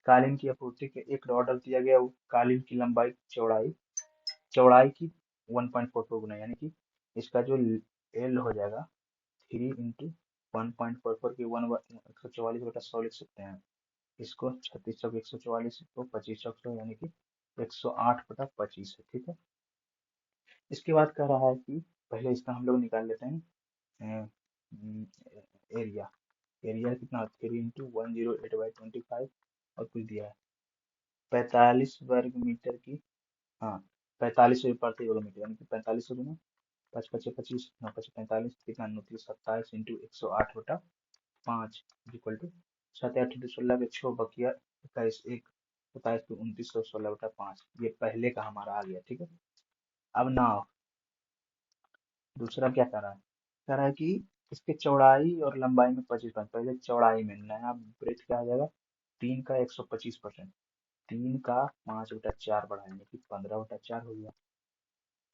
कालीन की आपूर्ति के एक ऑर्डर दिया गया, वो कालीन की लंबाई चौड़ाई, चौड़ाई की 1.44 गुना, यानी कि इसका जो एल हो जाएगा 3 × 1.44 की 144/100 लिख सकते हैं। इसको 36 चौक 144 को 25 चौक 100, यानी कि 108/25 है। ठीक है, इसके बाद कह रहा है कि पहले इसका हम लोग निकाल लेते हैं एरिया। एरिया कितना, 3 × 108/25 और कुछ दिया है 45 वर्ग मीटर की, हाँ 45 प्रति वर्ग मीटर, यानी कि 45 गुना 5 × 5 = 25, 9 × 5 = 45, कितना 2927 इंटू 108/5 इक्वल टू 7 8 16 के 6 बकिया 21 1 27 को 2916/5, ये पहले का हमारा आ गया। ठीक है, अब ना दूसरा क्या कर रहा है, कह रहा है कि इसके चौड़ाई और लंबाई में 25%, पहले चौड़ाई में नया ब्रेथ क्या आ जाएगा, 3 का 125%, 3 का 5/4 बढ़ाएंगे कि 15/4 हो गया।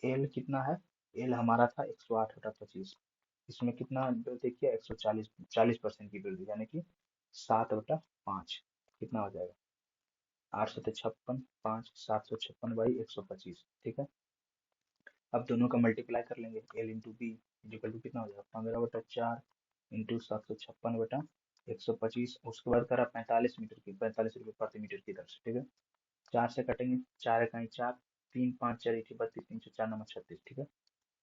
एल कितना है, एल हमारा था 108/25, इसमें कितना वृद्धि किया, 140, 40% की वृद्धि, यानी कि 7/5, कितना हो जाएगा 8 7 56, 5 756/125। ठीक है, अब दोनों का मल्टीप्लाई कर लेंगे, L into B equal to कितना हो जाएगा 15/4 इंटू 756/125, उसके बाद करा 45 मीटर की, 45 रुपये प्रति मीटर की दर से। ठीक है, चार से कटेंगे, चार इकाई चार, तीन पाँच चार इक्कीस बत्तीस, तीन सौ चार नंबर 36, ठीक है।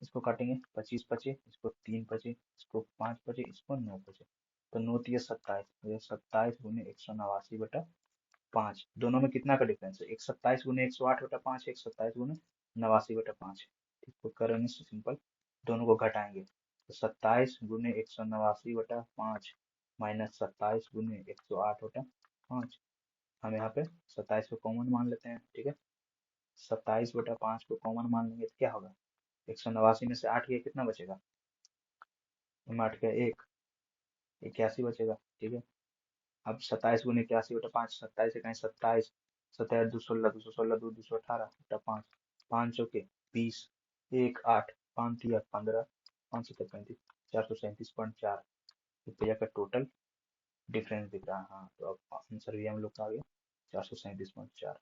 इसको काटेंगे, पच्चीस पचे, इसको तीन पचे, इसको पाँच पचे, इसको नौ पचे, तो नौ तिया सत्ताईस, ये 27 गुने 189/5। दोनों में कितना का डिफरेंस है? एक 27 गुने 108/5, एक 27 गुने 189/5। ठीक, तो करेंगे सिंपल, दोनों को घटाएंगे, तो 27 गुने 189/5 माइनस 27 गुने 108/5। हम यहाँ पे 27 को कॉमन मान लेते हैं, ठीक है। 27/5 को कॉमन मान लेंगे तो क्या होगा? 189 में से 8 गया, कितना बचेगा? 8 का एक, 81 बचेगा, ठीक है। अब 27 गुने 81/5, 27 सत्ताईस, 216, 216, 5 5 एक 8, 5 3 15, 5 7 35, 437.4 रुपया का टोटल डिफरेंस दिख रहा है। हाँ, तो अब आंसर भी हम लोग का आ गया 437.4।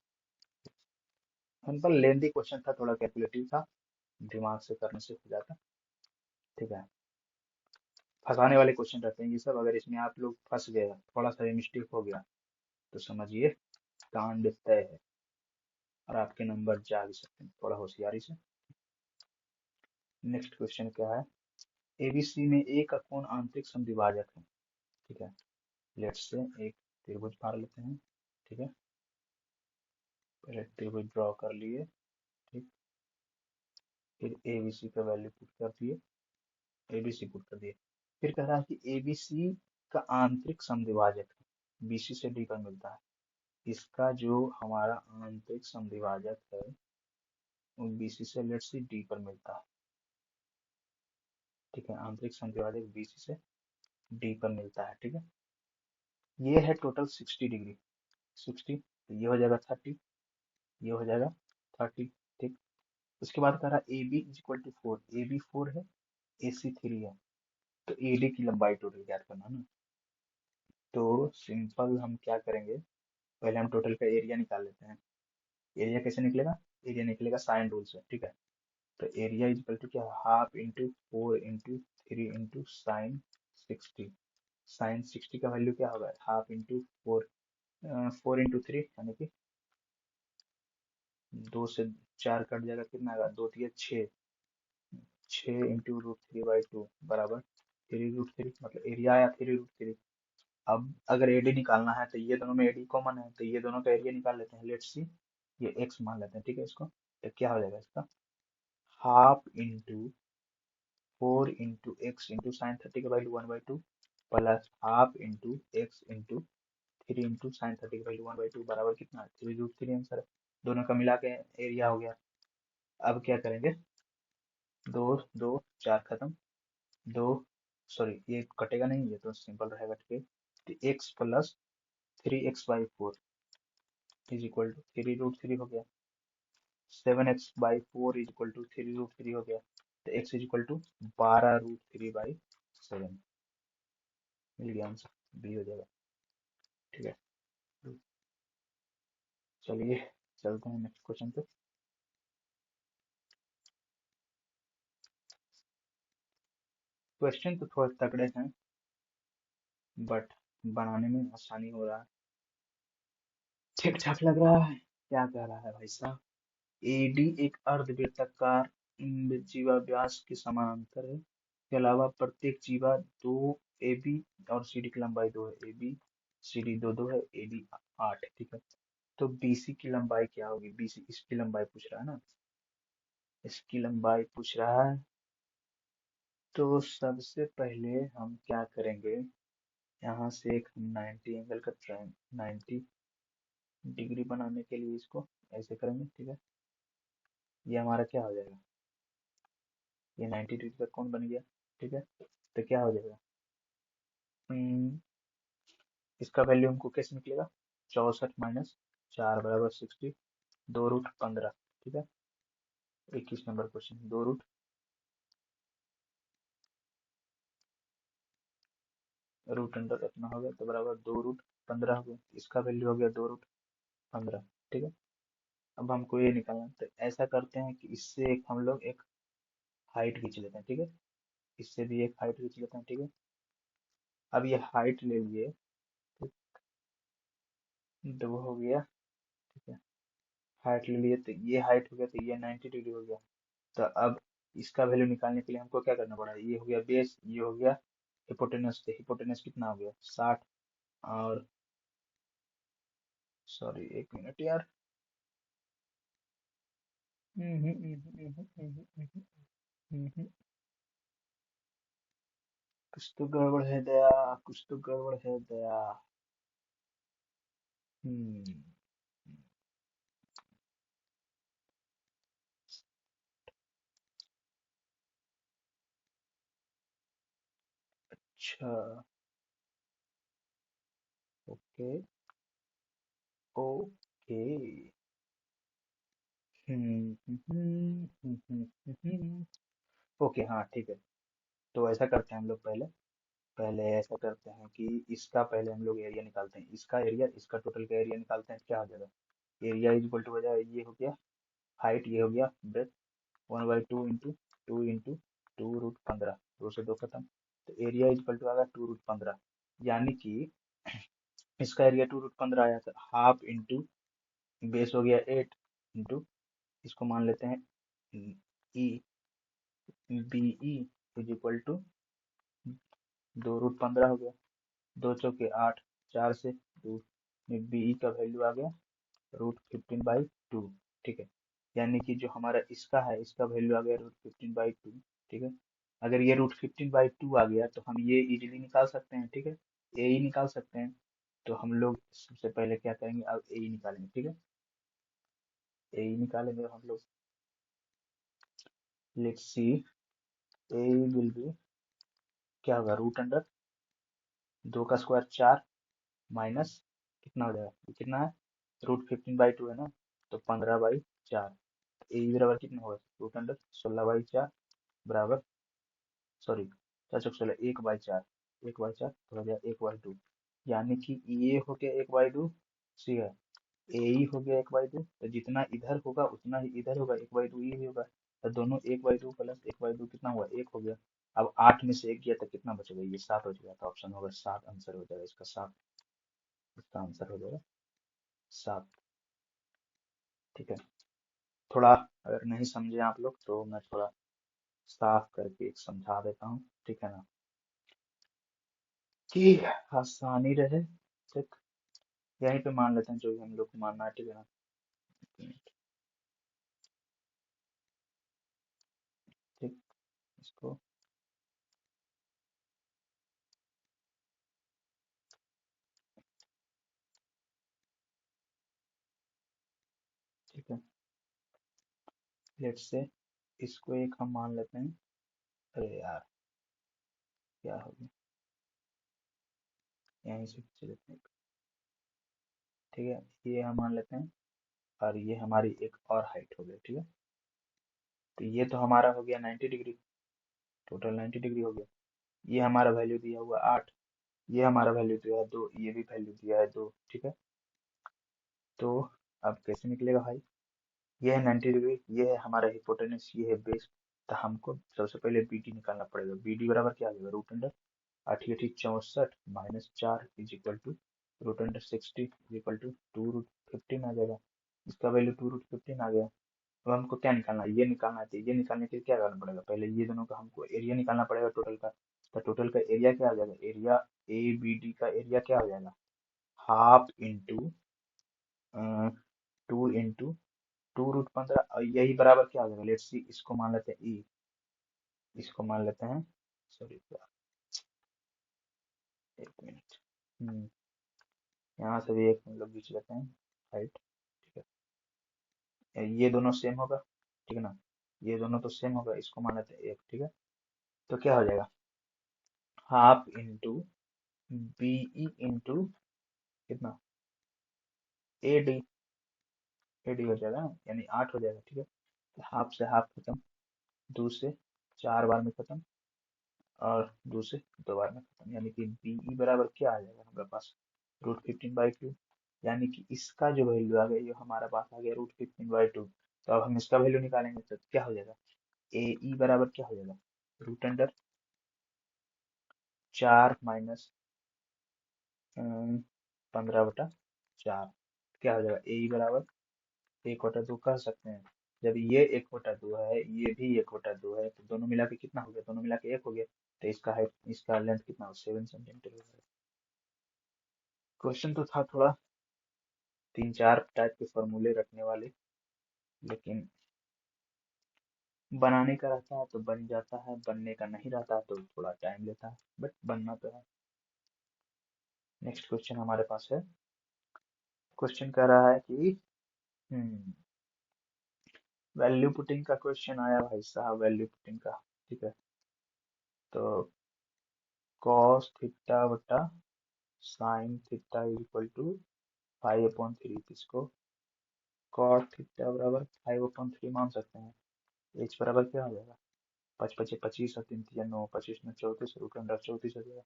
सिंपल लेंदी क्वेश्चन था, थोड़ा कैलकुलेटिव था, दिमाग से करने से हो जाता, ठीक है। फंसाने वाले क्वेश्चन रहते हैं ये सब, अगर इसमें आप लोग फंस गए, थोड़ा सा भी मिस्टेक हो गया, तो समझिए कांड तय है, और आपके नंबर जा भी सकते हैं, थोड़ा होशियारी से। नेक्स्ट क्वेश्चन क्या है? एबीसी में ए का कोण आंतरिक समद्विभाजक है, ठीक है। लेट्स से एक त्रिभुज फाड़ लेते हैं, ठीक है। पहले त्रिभुज ड्रॉ कर लिए, ठीक। फिर एबीसी का वैल्यू पुट कर दिए, एबीसी पुट कर दिए। फिर कह रहा है कि एबीसी का आंतरिक समद्विभाजक है, बीसी से डी पर मिलता है। इसका जो हमारा आंतरिक समद्विभाजक है वो बीसी से लेट्स सी डी पर मिलता है, ठीक है। आंतरिक समद्विभाजक बीसी से डी पर मिलता है, ठीक है। ये है टोटल 60 डिग्री, 60, तो ये हो जाएगा 30, ये हो जाएगा 30, ठीक। उसके बाद कह रहा है A B is equal to 4, A B 4 है, ए सी 3 है, तो ए डी की लंबाई टोटल ज्ञात करना है ना। तो सिंपल हम क्या करेंगे, पहले हम टोटल का एरिया निकाल लेते हैं। एरिया कैसे निकलेगा? एरिया निकलेगा साइन रूल से, ठीक है। तो एरिया इज इक्वल टू क्या है? Half into 4 into 3 into sine 60। Sine 60 का वैल्यू क्या होगा? हाफ इंटू 4, 4 इंटू 3 यानी कि 2 से 4 कट जाएगा, कितना आएगा? 2 तिया 6, 6 इंटू √3/2 बराबर 3√3, मतलब एरिया आया 3√3। अब अगर एडी निकालना है तो ये दोनों में एडी कॉमन है, तो ये दोनों का एरिया निकाल लेते हैं। लेट्स सी, ये एक्स मान लेते हैं, ठीक है इसको। तो क्या हो जाएगा इसका? Half into 4 into x into sine 30 का value 1/2 plus half into x into 3 into sign 30 का वैल्यू 1/2 बराबर कितना है? 3√3 आंसर है। दोनों का मिला के एरिया हो गया। अब क्या करेंगे? दो दो चार खत्म, दो, सॉरी ये कटेगा नहीं, ये तो सिंपल रहेगा, ठीक है। तो X plus 3x/4 is equal to 3√3 हो गया। 7x/4 इज इक्वल टू 3√3 हो गया, तो x इज इक्वल टू 12√3/7। मिल गया आंसर, बी हो जाएगा, ठीक है। चलिए चलते हैं नेक्स्ट क्वेश्चन पे। क्वेश्चन तो थोड़े तगड़े हैं, बट बनाने में आसानी हो रहा है, ठीक ठाक लग रहा है। क्या कह रहा है भाई साहब? एडी एक अर्धवृत्ताकार जीवा व्यास के समानांतर है, के अलावा प्रत्येक जीवा दो, ए बी और सी डी की लंबाई 2 है, ए बी सी डी 2 2 है, ए बी 8 है, ठीक है। तो बीसी की लंबाई क्या होगी? बीसी इसकी लंबाई पूछ रहा है ना, इसकी लंबाई पूछ रहा है। तो सबसे पहले हम क्या करेंगे, यहाँ से एक 90 एंगल का ट्रायंगल, 90 डिग्री बनाने के लिए इसको ऐसे करेंगे, ठीक है। ये हमारा क्या हो जाएगा? ये 90 डिग्री का कोण बन गया, ठीक है। तो क्या हो जाएगा? हम्म, इसका वैल्यू हमको कैसे निकलेगा? 64 - 4 बराबर 60, 2√15, ठीक है। 21 नंबर क्वेश्चन, रूट अंडर इतना हो गया, तो बराबर 2√15 हो गया। इसका वैल्यू हो गया 2√15, ठीक है। अब हमको ये निकालना है, तो ऐसा करते हैं कि इससे एक हम लोग एक हाइट खींच लेते हैं, ठीक है। इससे भी एक हाइट खींच लेते हैं, ठीक है। अब ये हाइट ले लिए, तो 2 हो गया, ठीक है। हाइट ले लिए तो ये हाइट हो गया, तो ये 90 डिग्री हो गया। तो अब इसका वैल्यू निकालने के लिए हमको क्या करना पड़ा, ये हो गया बेस, ये हो गया हिपोटेनस। तो हिपोटेनस कितना हो गया 60। और सॉरी, एक मिनट यार। कुछ तो गड़बड़ है दया, कुछ तो गड़बड़ है दया। हम्म। अच्छा। ओके। ओके। ओके, हाँ ठीक है। तो ऐसा करते हैं हम लोग, पहले पहले ऐसा करते हैं कि इसका पहले हम लोग एरिया निकालते हैं, इसका एरिया, इसका टोटल का एरिया निकालते हैं, क्या हो जाएगा। एरिया इज इक्वल टू हो जाएगा, ये हो गया हाइट, ये हो गया ब्रेथ, 1/2 इंटू 2 इंटू 2 रूट 15, 2 से 2 खत्म। तो एरिया इज इक्वल टू आएगा 2 रूट 15, यानी कि इसका एरिया 2 रूट 15 आया, था हाफ इंटू बेस हो गया 8 इंटू, इसको मान लेते हैं E, B E is equal to 2 root 15 हो गया, 2 चौके 8, 4 से 2, बी ई का वैल्यू आ गया √15/2। ठीक है, यानी कि जो हमारा इसका है, इसका वैल्यू आ गया √15/2। ठीक है, अगर ये √15/2 आ गया तो हम ये इजीली निकाल सकते हैं। ठीक है, ए ही निकाल सकते हैं। तो हम लोग सबसे पहले क्या करेंगे, अब ए ही निकालेंगे। ठीक है, ए ही निकालेंगे हम लोग। Let's see, A will be, क्या होगा, रूट अंडर 2 का स्क्वायर 4, माइनस कितना हो जाएगा, ये कितना है, √15/2 है ना, तो 15/4। ए बराबर कितना होगा, √अंडर 16/4 बराबर, सॉरी 4 चौक 16, 1/4, 1/4 तो हो गया 1/2, यानी कि ये हो गया 1/2। ठीक है, ए ही हो गया 1/2, तो जितना इधर होगा उतना ही इधर होगा, 1/2 ये भी होगा। तो दोनों 1/2 प्लस 1/2 कितना हुआ, 1 हो गया। अब 8 में से 1 गया तो कितना बचेगा, ये 7 हो जाएगा। तो ऑप्शन होगा 7, आंसर हो जाएगा इसका 7, इसका आंसर हो जाएगा 7। ठीक है, थोड़ा अगर नहीं समझे आप लोग तो मैं थोड़ा साफ करके एक समझा देता हूँ, ठीक है ना, कि आसानी रहे। ठीक, यहीं पे मान लेते हैं जो भी हम लोग को मानना है। ठीक है ना, ठीक, इसको ठीक है, लेट्स से इसको एक हम मान लेते हैं। अरे यार, क्या हो गया, यहीं से खींच लेते हैं। ठीक है, ये हम मान लेते हैं, और ये हमारी एक और हाइट हो गई। ठीक है, तो ये तो हमारा हो गया 90 डिग्री, टोटल 90 डिग्री हो गया। ये हमारा वैल्यू दिया हुआ 8, ये हमारा वैल्यू दिया है 2, ये भी वैल्यू दिया है 2। ठीक है, तो अब कैसे निकलेगा भाई, ये है 90 डिग्री, ये है हमारा हिपोटेनस, ये है बेस। तो हमको सबसे पहले बी डी निकालना पड़ेगा। बी डी बराबर क्या आ जाएगा, root under 8 8 64 -4 is equal to √60 is equal to 2 √15 आ जाएगा। इसका वैल्यू 2 √15 आ गया। अब हमको क्या निकालना है, ये निकालना है। तो ये निकालने के लिए क्या करना पड़ेगा, पहले ये दोनों का हमको एरिया निकालना पड़ेगा टोटल का। तो टोटल का एरिया क्या आ जाएगा, एरिया ए बी डी का एरिया क्या हो जाएगा, हाफ इंटू 2 इंटू 2 √15, और यही बराबर क्या हो जाएगा, लेट्स सी, इसको मान लेते हैं ई, इसको मान लेते हैं, सॉरी एक मिनट, यहाँ से भी एक हम लोग खींच लेते हैं हाइट। ठीक है, ये दोनों सेम होगा, ठीक है ना, ये दोनों तो सेम होगा, इसको मान लेते हैं 1। ठीक है, तो क्या हो जाएगा, half into B E into कितना, ए डी, ए डी हो जाएगा ना, यानी 8 हो जाएगा। ठीक है, तो हाफ से हाफ खत्म, 2 से 4 बार में खत्म, और 2 से 2 बार में खत्म, यानी कि बी ई बराबर क्या आ जाएगा हमारे पास, √15/2। यानी कि इसका जो वैल्यू आ गया, ये हमारा पास आ गया √15/2। तो अब हम इसका वैल्यू निकालेंगे तो क्या हो जाएगा, ए ई बराबर क्या हो जाएगा, √4 माइनस 15/4, क्या हो जाएगा ए ई बराबर एक बटा दो कह सकते हैं। जब ये एक बटा दो है, ये भी एक बटा दो है, तो दोनों मिला के कितना हो गया? दोनों मिला के एक हो गया। तो इसका हाइट, इसका लेंथ कितना हो? 7 सेंटीमीटर हो गया। क्वेश्चन तो था थोड़ा 3-4 टाइप के फॉर्मूले रखने वाले, लेकिन बनाने का रहता है तो बन जाता है, बनने का नहीं रहता है तो थोड़ा टाइम लेता है, बट बनना तो है। नेक्स्ट क्वेश्चन हमारे पास है। क्वेश्चन कह रहा है कि वैल्यू पुटिंग का क्वेश्चन आया भाई साहब, वैल्यू पुटिंग का। ठीक है, तो cos थीटा बटा साइन थीटा इक्वल टू 5/3। इसको cos थीटा बराबर 5/3 मान सकते हैं। एच बराबर क्या हो जाएगा? 5×5 = 25 और 3×3 = 9, 25×34 √34 हो जाएगा।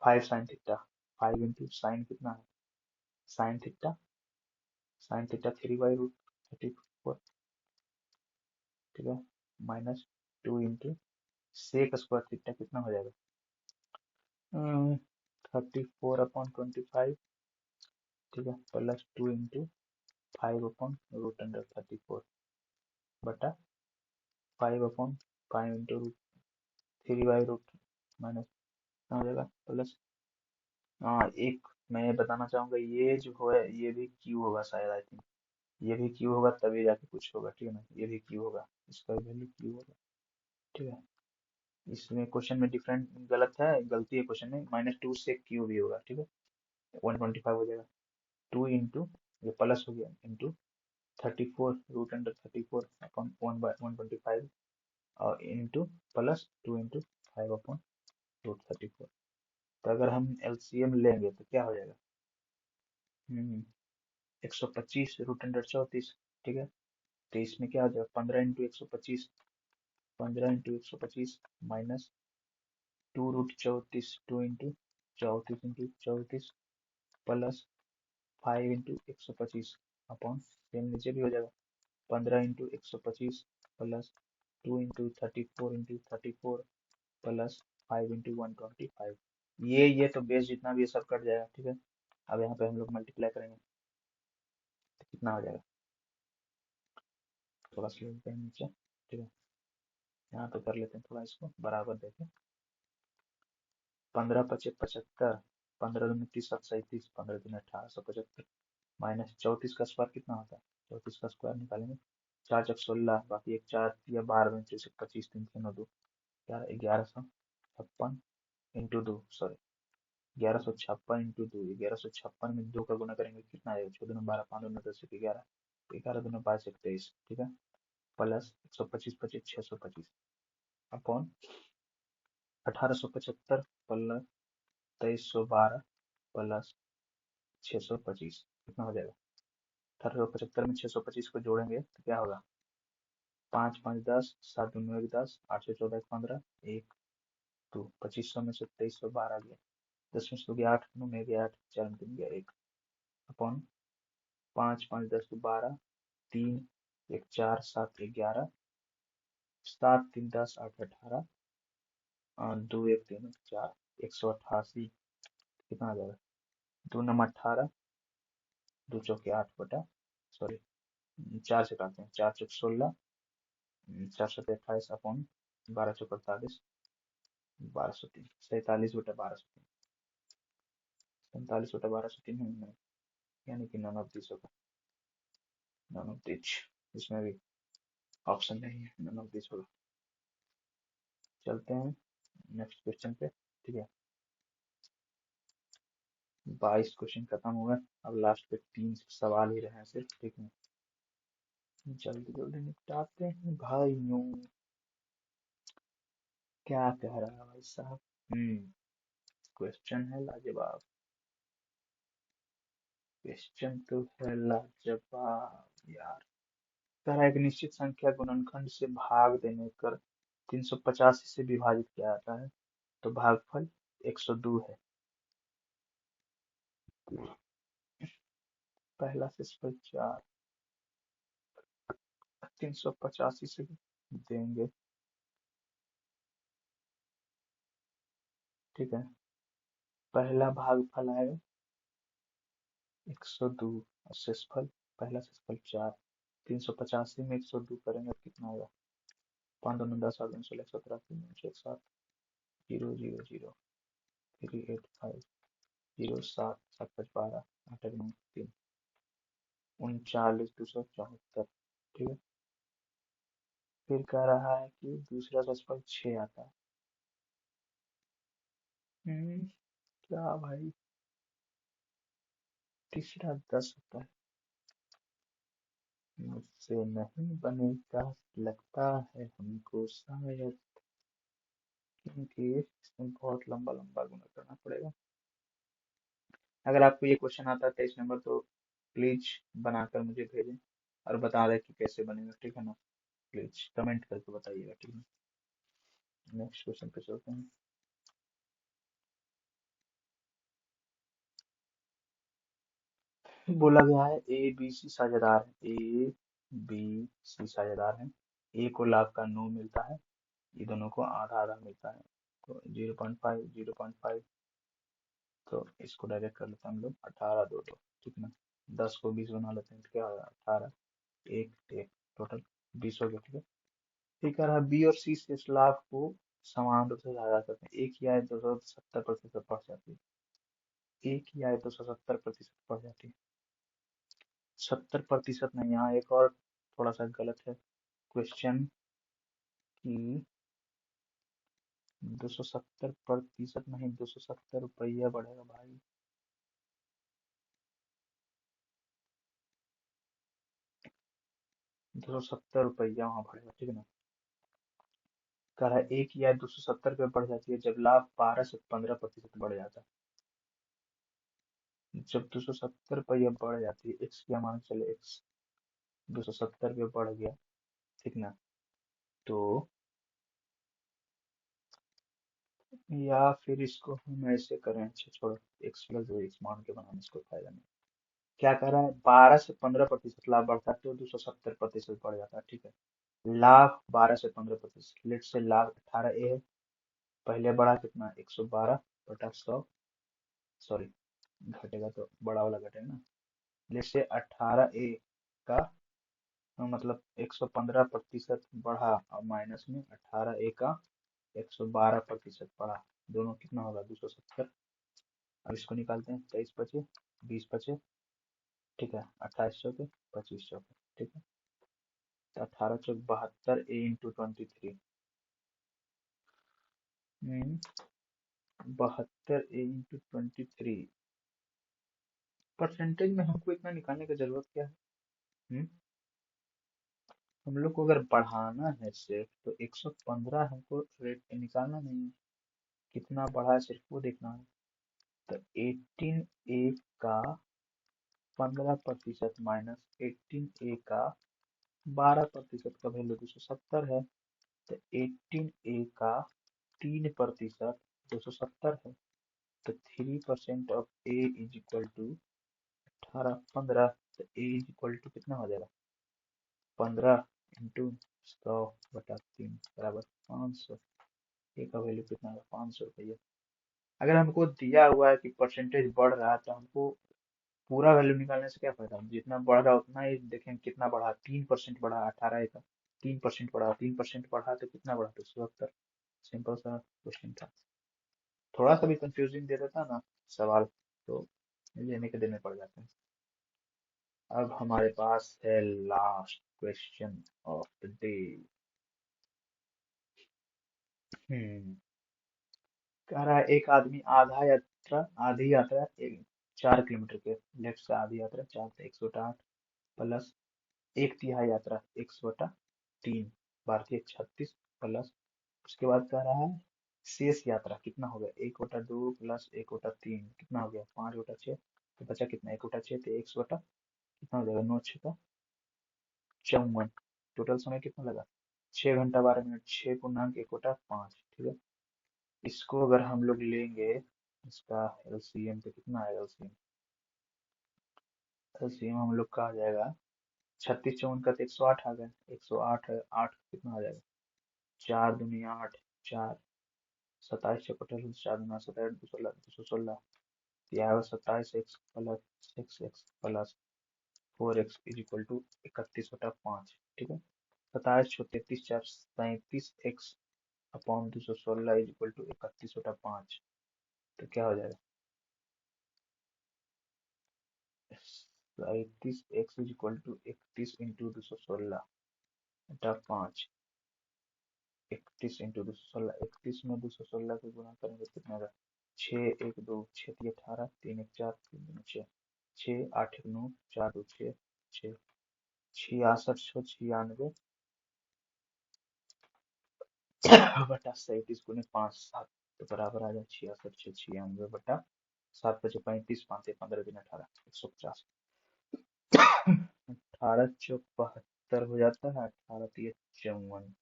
5 sin थीटा, 5 इंटू साइन कितना है? Sine theta 3/√34। ठीक है, -2 इंटू सेक स्क्वायर थीटा कितना हो जाएगा? 34/25। ठीक है, +2 इंटू 5/√34 बटा 5/5 इंटू 3/रूट माइनस कितना हो जाएगा? प्लस, हाँ एक मैं बताना चाहूंगा, ये जो है ये भी क्यू होगा शायद, आई थिंक ये भी क्यू होगा, तभी जाके कुछ होगा। ठीक है ना, ये भी क्यू होगा, इसका वैल्यू क्यू होगा। ठीक है, इसमें क्वेश्चन में डिफरेंट गलत है, गलती है क्वेश्चन में, -2 से क्यू भी होगा। ठीक है, 125 हो जाएगा। 2 इंटू, ये प्लस हो गया, इंटू 34 √34 अपॉन 1/125 और इंटू +2 इंटू 5/√34। तो अगर हम एलसीएम लेंगे तो क्या हो जाएगा? 125 √134। ठीक है, तो इसमें क्या हो जाएगा? 15 × 125, 15 × 125 minus 2√34, 2 into 34 plus 5 × 125 upon, same नीचे भी हो जाएगा, 15 × 125 प्लस 2 इंटू 34 प्लस 5 × 125। ये तो बेस जितना भी ये सब कट जाएगा। ठीक है, अब यहाँ पे हम लोग मल्टीप्लाई करेंगे तो कितना हो जाएगा? थोड़ा सा लेते हैं नीचे। ठीक है, यहाँ पे कर लेते हैं थोड़ा, इसको बराबर देखें। 15×5 = 75, 15×2 = 37, 15×3 = 1875 माइनस 34 का स्क्वायर कितना होता है? 34 का स्क्वायर निकालेंगे, 4×16, बाकी एक 4 या 12 में से 25, 3×3 = 2, 1156 इंटू 2, सॉरी 1156 इंटू 2, 1156 में 2 का गुना करेंगे कितना आएगा? 14×12, 5×10 = 11, 11×2 = 22, ठीक है, प्लस 125 25 625 अपॉन 1875 प्लस 2312 प्लस 625 कितना हो जाएगा? 1875 में 625 को जोड़ेंगे तो क्या होगा? 5 5 10, 7 दूनी 1 10, 8 से 14 15, 1 2, 2500 में से 2312 गया, 10 में से 2 गया 8, 9 में गया 8, 4 में 3 गया 1 अपॉन 5 5 10 12, 3 1 4 7 11, 7 3 10 8 18, 2 1 3 4, 188 कितना आ जाएगा? 2 9 18, 2 चौके 8 बटा, सॉरी 4 से काटते हैं, 4 चौक 16, 4 7 28 अपॉन 12 चौक 48, 1203, 47/1203, 47/1203 यानी कि नन ऑफ दिस होगा, नन ऑफ दिस। इसमें भी ऑप्शन नहीं है, नन ऑफ दिस होगा। चलते हैं नेक्स्ट क्वेश्चन पे। ठीक है, 22 क्वेश्चन खत्म हुआ, अब लास्ट पे 3 सवाल ही रहे हैं सिर्फ। ठीक है, जल्दी जल्दी निपटाते हैं भाइयों। क्या कह रहा है भाई साहब? क्वेश्चन है लाजवाब, क्वेश्चन तो है लाजवाब यार। कह रहा है एक निश्चित संख्या गुणनखंड से भाग देने कर 385 से विभाजित किया जाता है, तो भागफल 102 है। पहला से 4 385 से देंगे। ठीक है, पहला भागफल आएगा 102 और शेषफल, पहला शेषफल 4, 385 में 102 करेंगे तो कितना होगा? 5 2 9 10 7 9 16 17 3 9 7 0 0 0 385 0 7 7 5 12 8 9 3 39 274। ठीक है। फिर कह रहा है कि दूसरा दशमलव 6 आता है। क्या भाई, तीसरा 10 आता है। मुझसे नहीं बनेगा लगता है हमको शायद, क्योंकि इसमें बहुत लंबा लंबा गुना करना पड़ेगा। अगर आपको ये क्वेश्चन आता है 23 नंबर तो प्लीज बनाकर मुझे भेजें और बता दें कि कैसे बनेगा। ठीक है ना? प्लीज कमेंट करके बताइएगा। ठीक है। नेक्स्ट क्वेश्चन पे चलते हैं। बोला गया है ए बी सी साझेदार है, ए बी सी साझेदार है। ए को लाभ का 9 मिलता है, ये दोनों को आधा आधा मिलता है, तो 0.5 0.5। तो इसको डायरेक्ट कर लेते हैं हम लोग 18 2 2। ठीक है ना? 10 को 20 बना लेते हैं तो क्या होगा? 18 एक एक, टोटल 20 हो गया। ठीक है। ठीक है। बी और सी से इस लाभ को समान रूप से साझा करते हैं। एक ही आय 270% बढ़ जाती है, एक ही आय 270% बढ़ जाती है। 70% नहीं, यहाँ एक और थोड़ा सा गलत है क्वेश्चन की। 270% नहीं, 270 रुपया बढ़ेगा भाई। 270 रुपया वहां बढ़ेगा। ठीक है ना? कह रहा है एक या 270 रुपये बढ़ जाती है जब लाभ 12 से 15% बढ़ जाता है। जब 270 रुपया बढ़ जाती है, एक्स क्या मान चले, एक्स 270 रुपये बढ़ गया। ठीक ना? तो या फिर इसको हम ऐसे करें, अच्छा छोड़ो, एक्स प्लस एक्स मान के बनाने इसको फायदा नहीं। क्या कर रहा है? 12 से 15% लाभ बढ़ता है तो 270% बढ़ जाता है। ठीक है। लाभ 12 से 15%, लेट से लाभ 18 ए है। पहले बढ़ा कितना? 112/100। सॉरी, घटेगा तो बड़ा वाला घटेगा ना। लेट से 18 ए का मतलब 115% बढ़ा, और माइनस में 18 ए का 112% बढ़ा, दोनों कितना होगा? 270। अब इसको निकालते हैं, 23 बचे, 20 बचे। ठीक है। 28 चौके 25 चौके। ठीक है। तो 18 चौक 72 ए इंटू 23। 72 ए इंटू 23। परसेंटेज में हमको इतना निकालने की जरूरत क्या है? हम्म हम लोग को अगर बढ़ाना है सिर्फ तो 115 हमको रेट निकालना नहीं है, कितना बढ़ा है सिर्फ वो देखना है। तो 18 ए का 15% माइनस 18 ए का 12% का वैल्यू 270 है। तो 18 ए का 3% 270 है। तो 3% of A is equal to 18 15। तो ए इज इक्वल टू कितना हो जाएगा? 15 इंटू 100/3 बराबर 500। ए का वैल्यू कितना है? 500 रुपया। अगर हमको दिया हुआ है कि परसेंटेज बढ़ रहा है तो हमको पूरा वैल्यू निकालने से क्या फायदा? जितना बढ़ रहा है उतना ही देखें कितना बढ़ा। 3% बढ़ा 18 का, 3% बढ़ा, 3% बढ़ा तो कितना बढ़ा? 270। सिंपल सा क्वेश्चन था। थोड़ा सा भी कंफ्यूजिंग दे देता ना सवाल तो लेने के देने पड़ जाते हैं। अब हमारे पास है last question of the day. हम्म कह रहा है एक आदमी आधी यात्रा 4 किलोमीटर के, लेफ्ट से आधी यात्रा 4 से 108 प्लस एक तिहाई यात्रा 100/3 भारतीय 36 प्लस। उसके बाद कह रहा है शेष यात्रा कितना हो गया? 1/2 प्लस 1/3 कितना हो गया? 5/6। तो बचा कितना? 1/6 तो 100 कितना हो जाएगा? 9×6 = 54। टोटल समय कितना लगा? 6 घंटा 12 मिनट। 6 पूर्णांक 1/5। ठीक है। इसको अगर हम लोग लेंगे, इसका एलसीएम तो कितना आएगा? एलसीएम एलसीएम हम लोग का आ जाएगा 36 का तो 108 आ गया। 108 है, 8 कितना आ जाएगा? 4 दूनी 8, 4 27 4 दूना 27 216 216। यह 27x plus 6x plus 4x is equal to 31/5, ठीक है। 27 6 33 4 37 x अपॉन 216 इज इक्वल टू 31/5। तो क्या हो जाएगा, 37x इज इक्वल टू 31 × 216 बटा 5। 31 × 216, 31 में 216 को गुना करेंगे तो कितना होगा, 6 1 2 6 3 18 3 1 4 3 2 6 6 8 1 9 4 2 6 6 66 96 बटा 37 गुने 5 7, तो बराबर आ जाए 66 96 बटा 7 5 35 5 15 दिन 18 150। 18 चौक 72 हो जाता है, 18 3 54,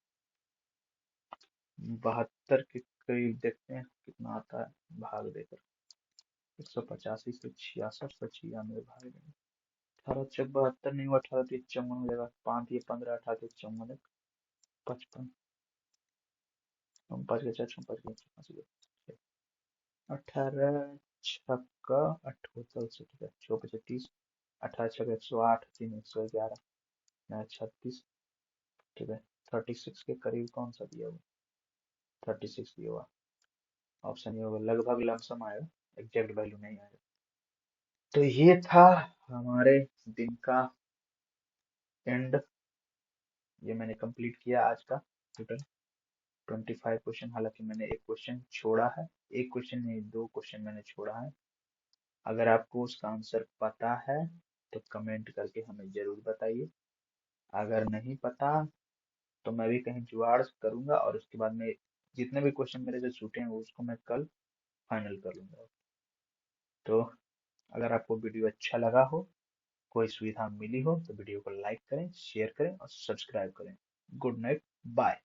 72 के करीब देखते हैं कितना आता है, भाग देकर 185 से 66 से 96 भाग देंगे। 18 चौक 72 नहीं हुआ, 18 3 54 हो जाएगा, 5 ये 15 18 3 54 55, 5 के 4 5 के 18 छक्का 78 से, ठीक है, 6 30, 18 छक्का 108 3 111 9 36, ठीक है। 36 के करीब कौन सा दिया हुआ, 36 दिया हुआ, ऑप्शन ये होगा, लगभग लमसम आएगा, एग्जैक्ट वैल्यू नहीं आएगा। तो ये था हमारे दिन का एंड, ये मैंने कंप्लीट किया आज का टोटल 25 क्वेश्चन। हालांकि मैंने एक क्वेश्चन छोड़ा है, एक क्वेश्चन नहीं 2 क्वेश्चन मैंने छोड़ा है। अगर आपको उसका आंसर पता है तो कमेंट करके हमें जरूर बताइए, अगर नहीं पता तो मैं भी कहीं जुगाड़ करूंगा और उसके बाद में जितने भी क्वेश्चन मेरे से छूटे हैं उसको मैं कल फाइनल कर लूंगा। तो अगर आपको वीडियो अच्छा लगा हो, कोई सुविधा मिली हो, तो वीडियो को लाइक करें, शेयर करें और सब्सक्राइब करें। Good night, bye.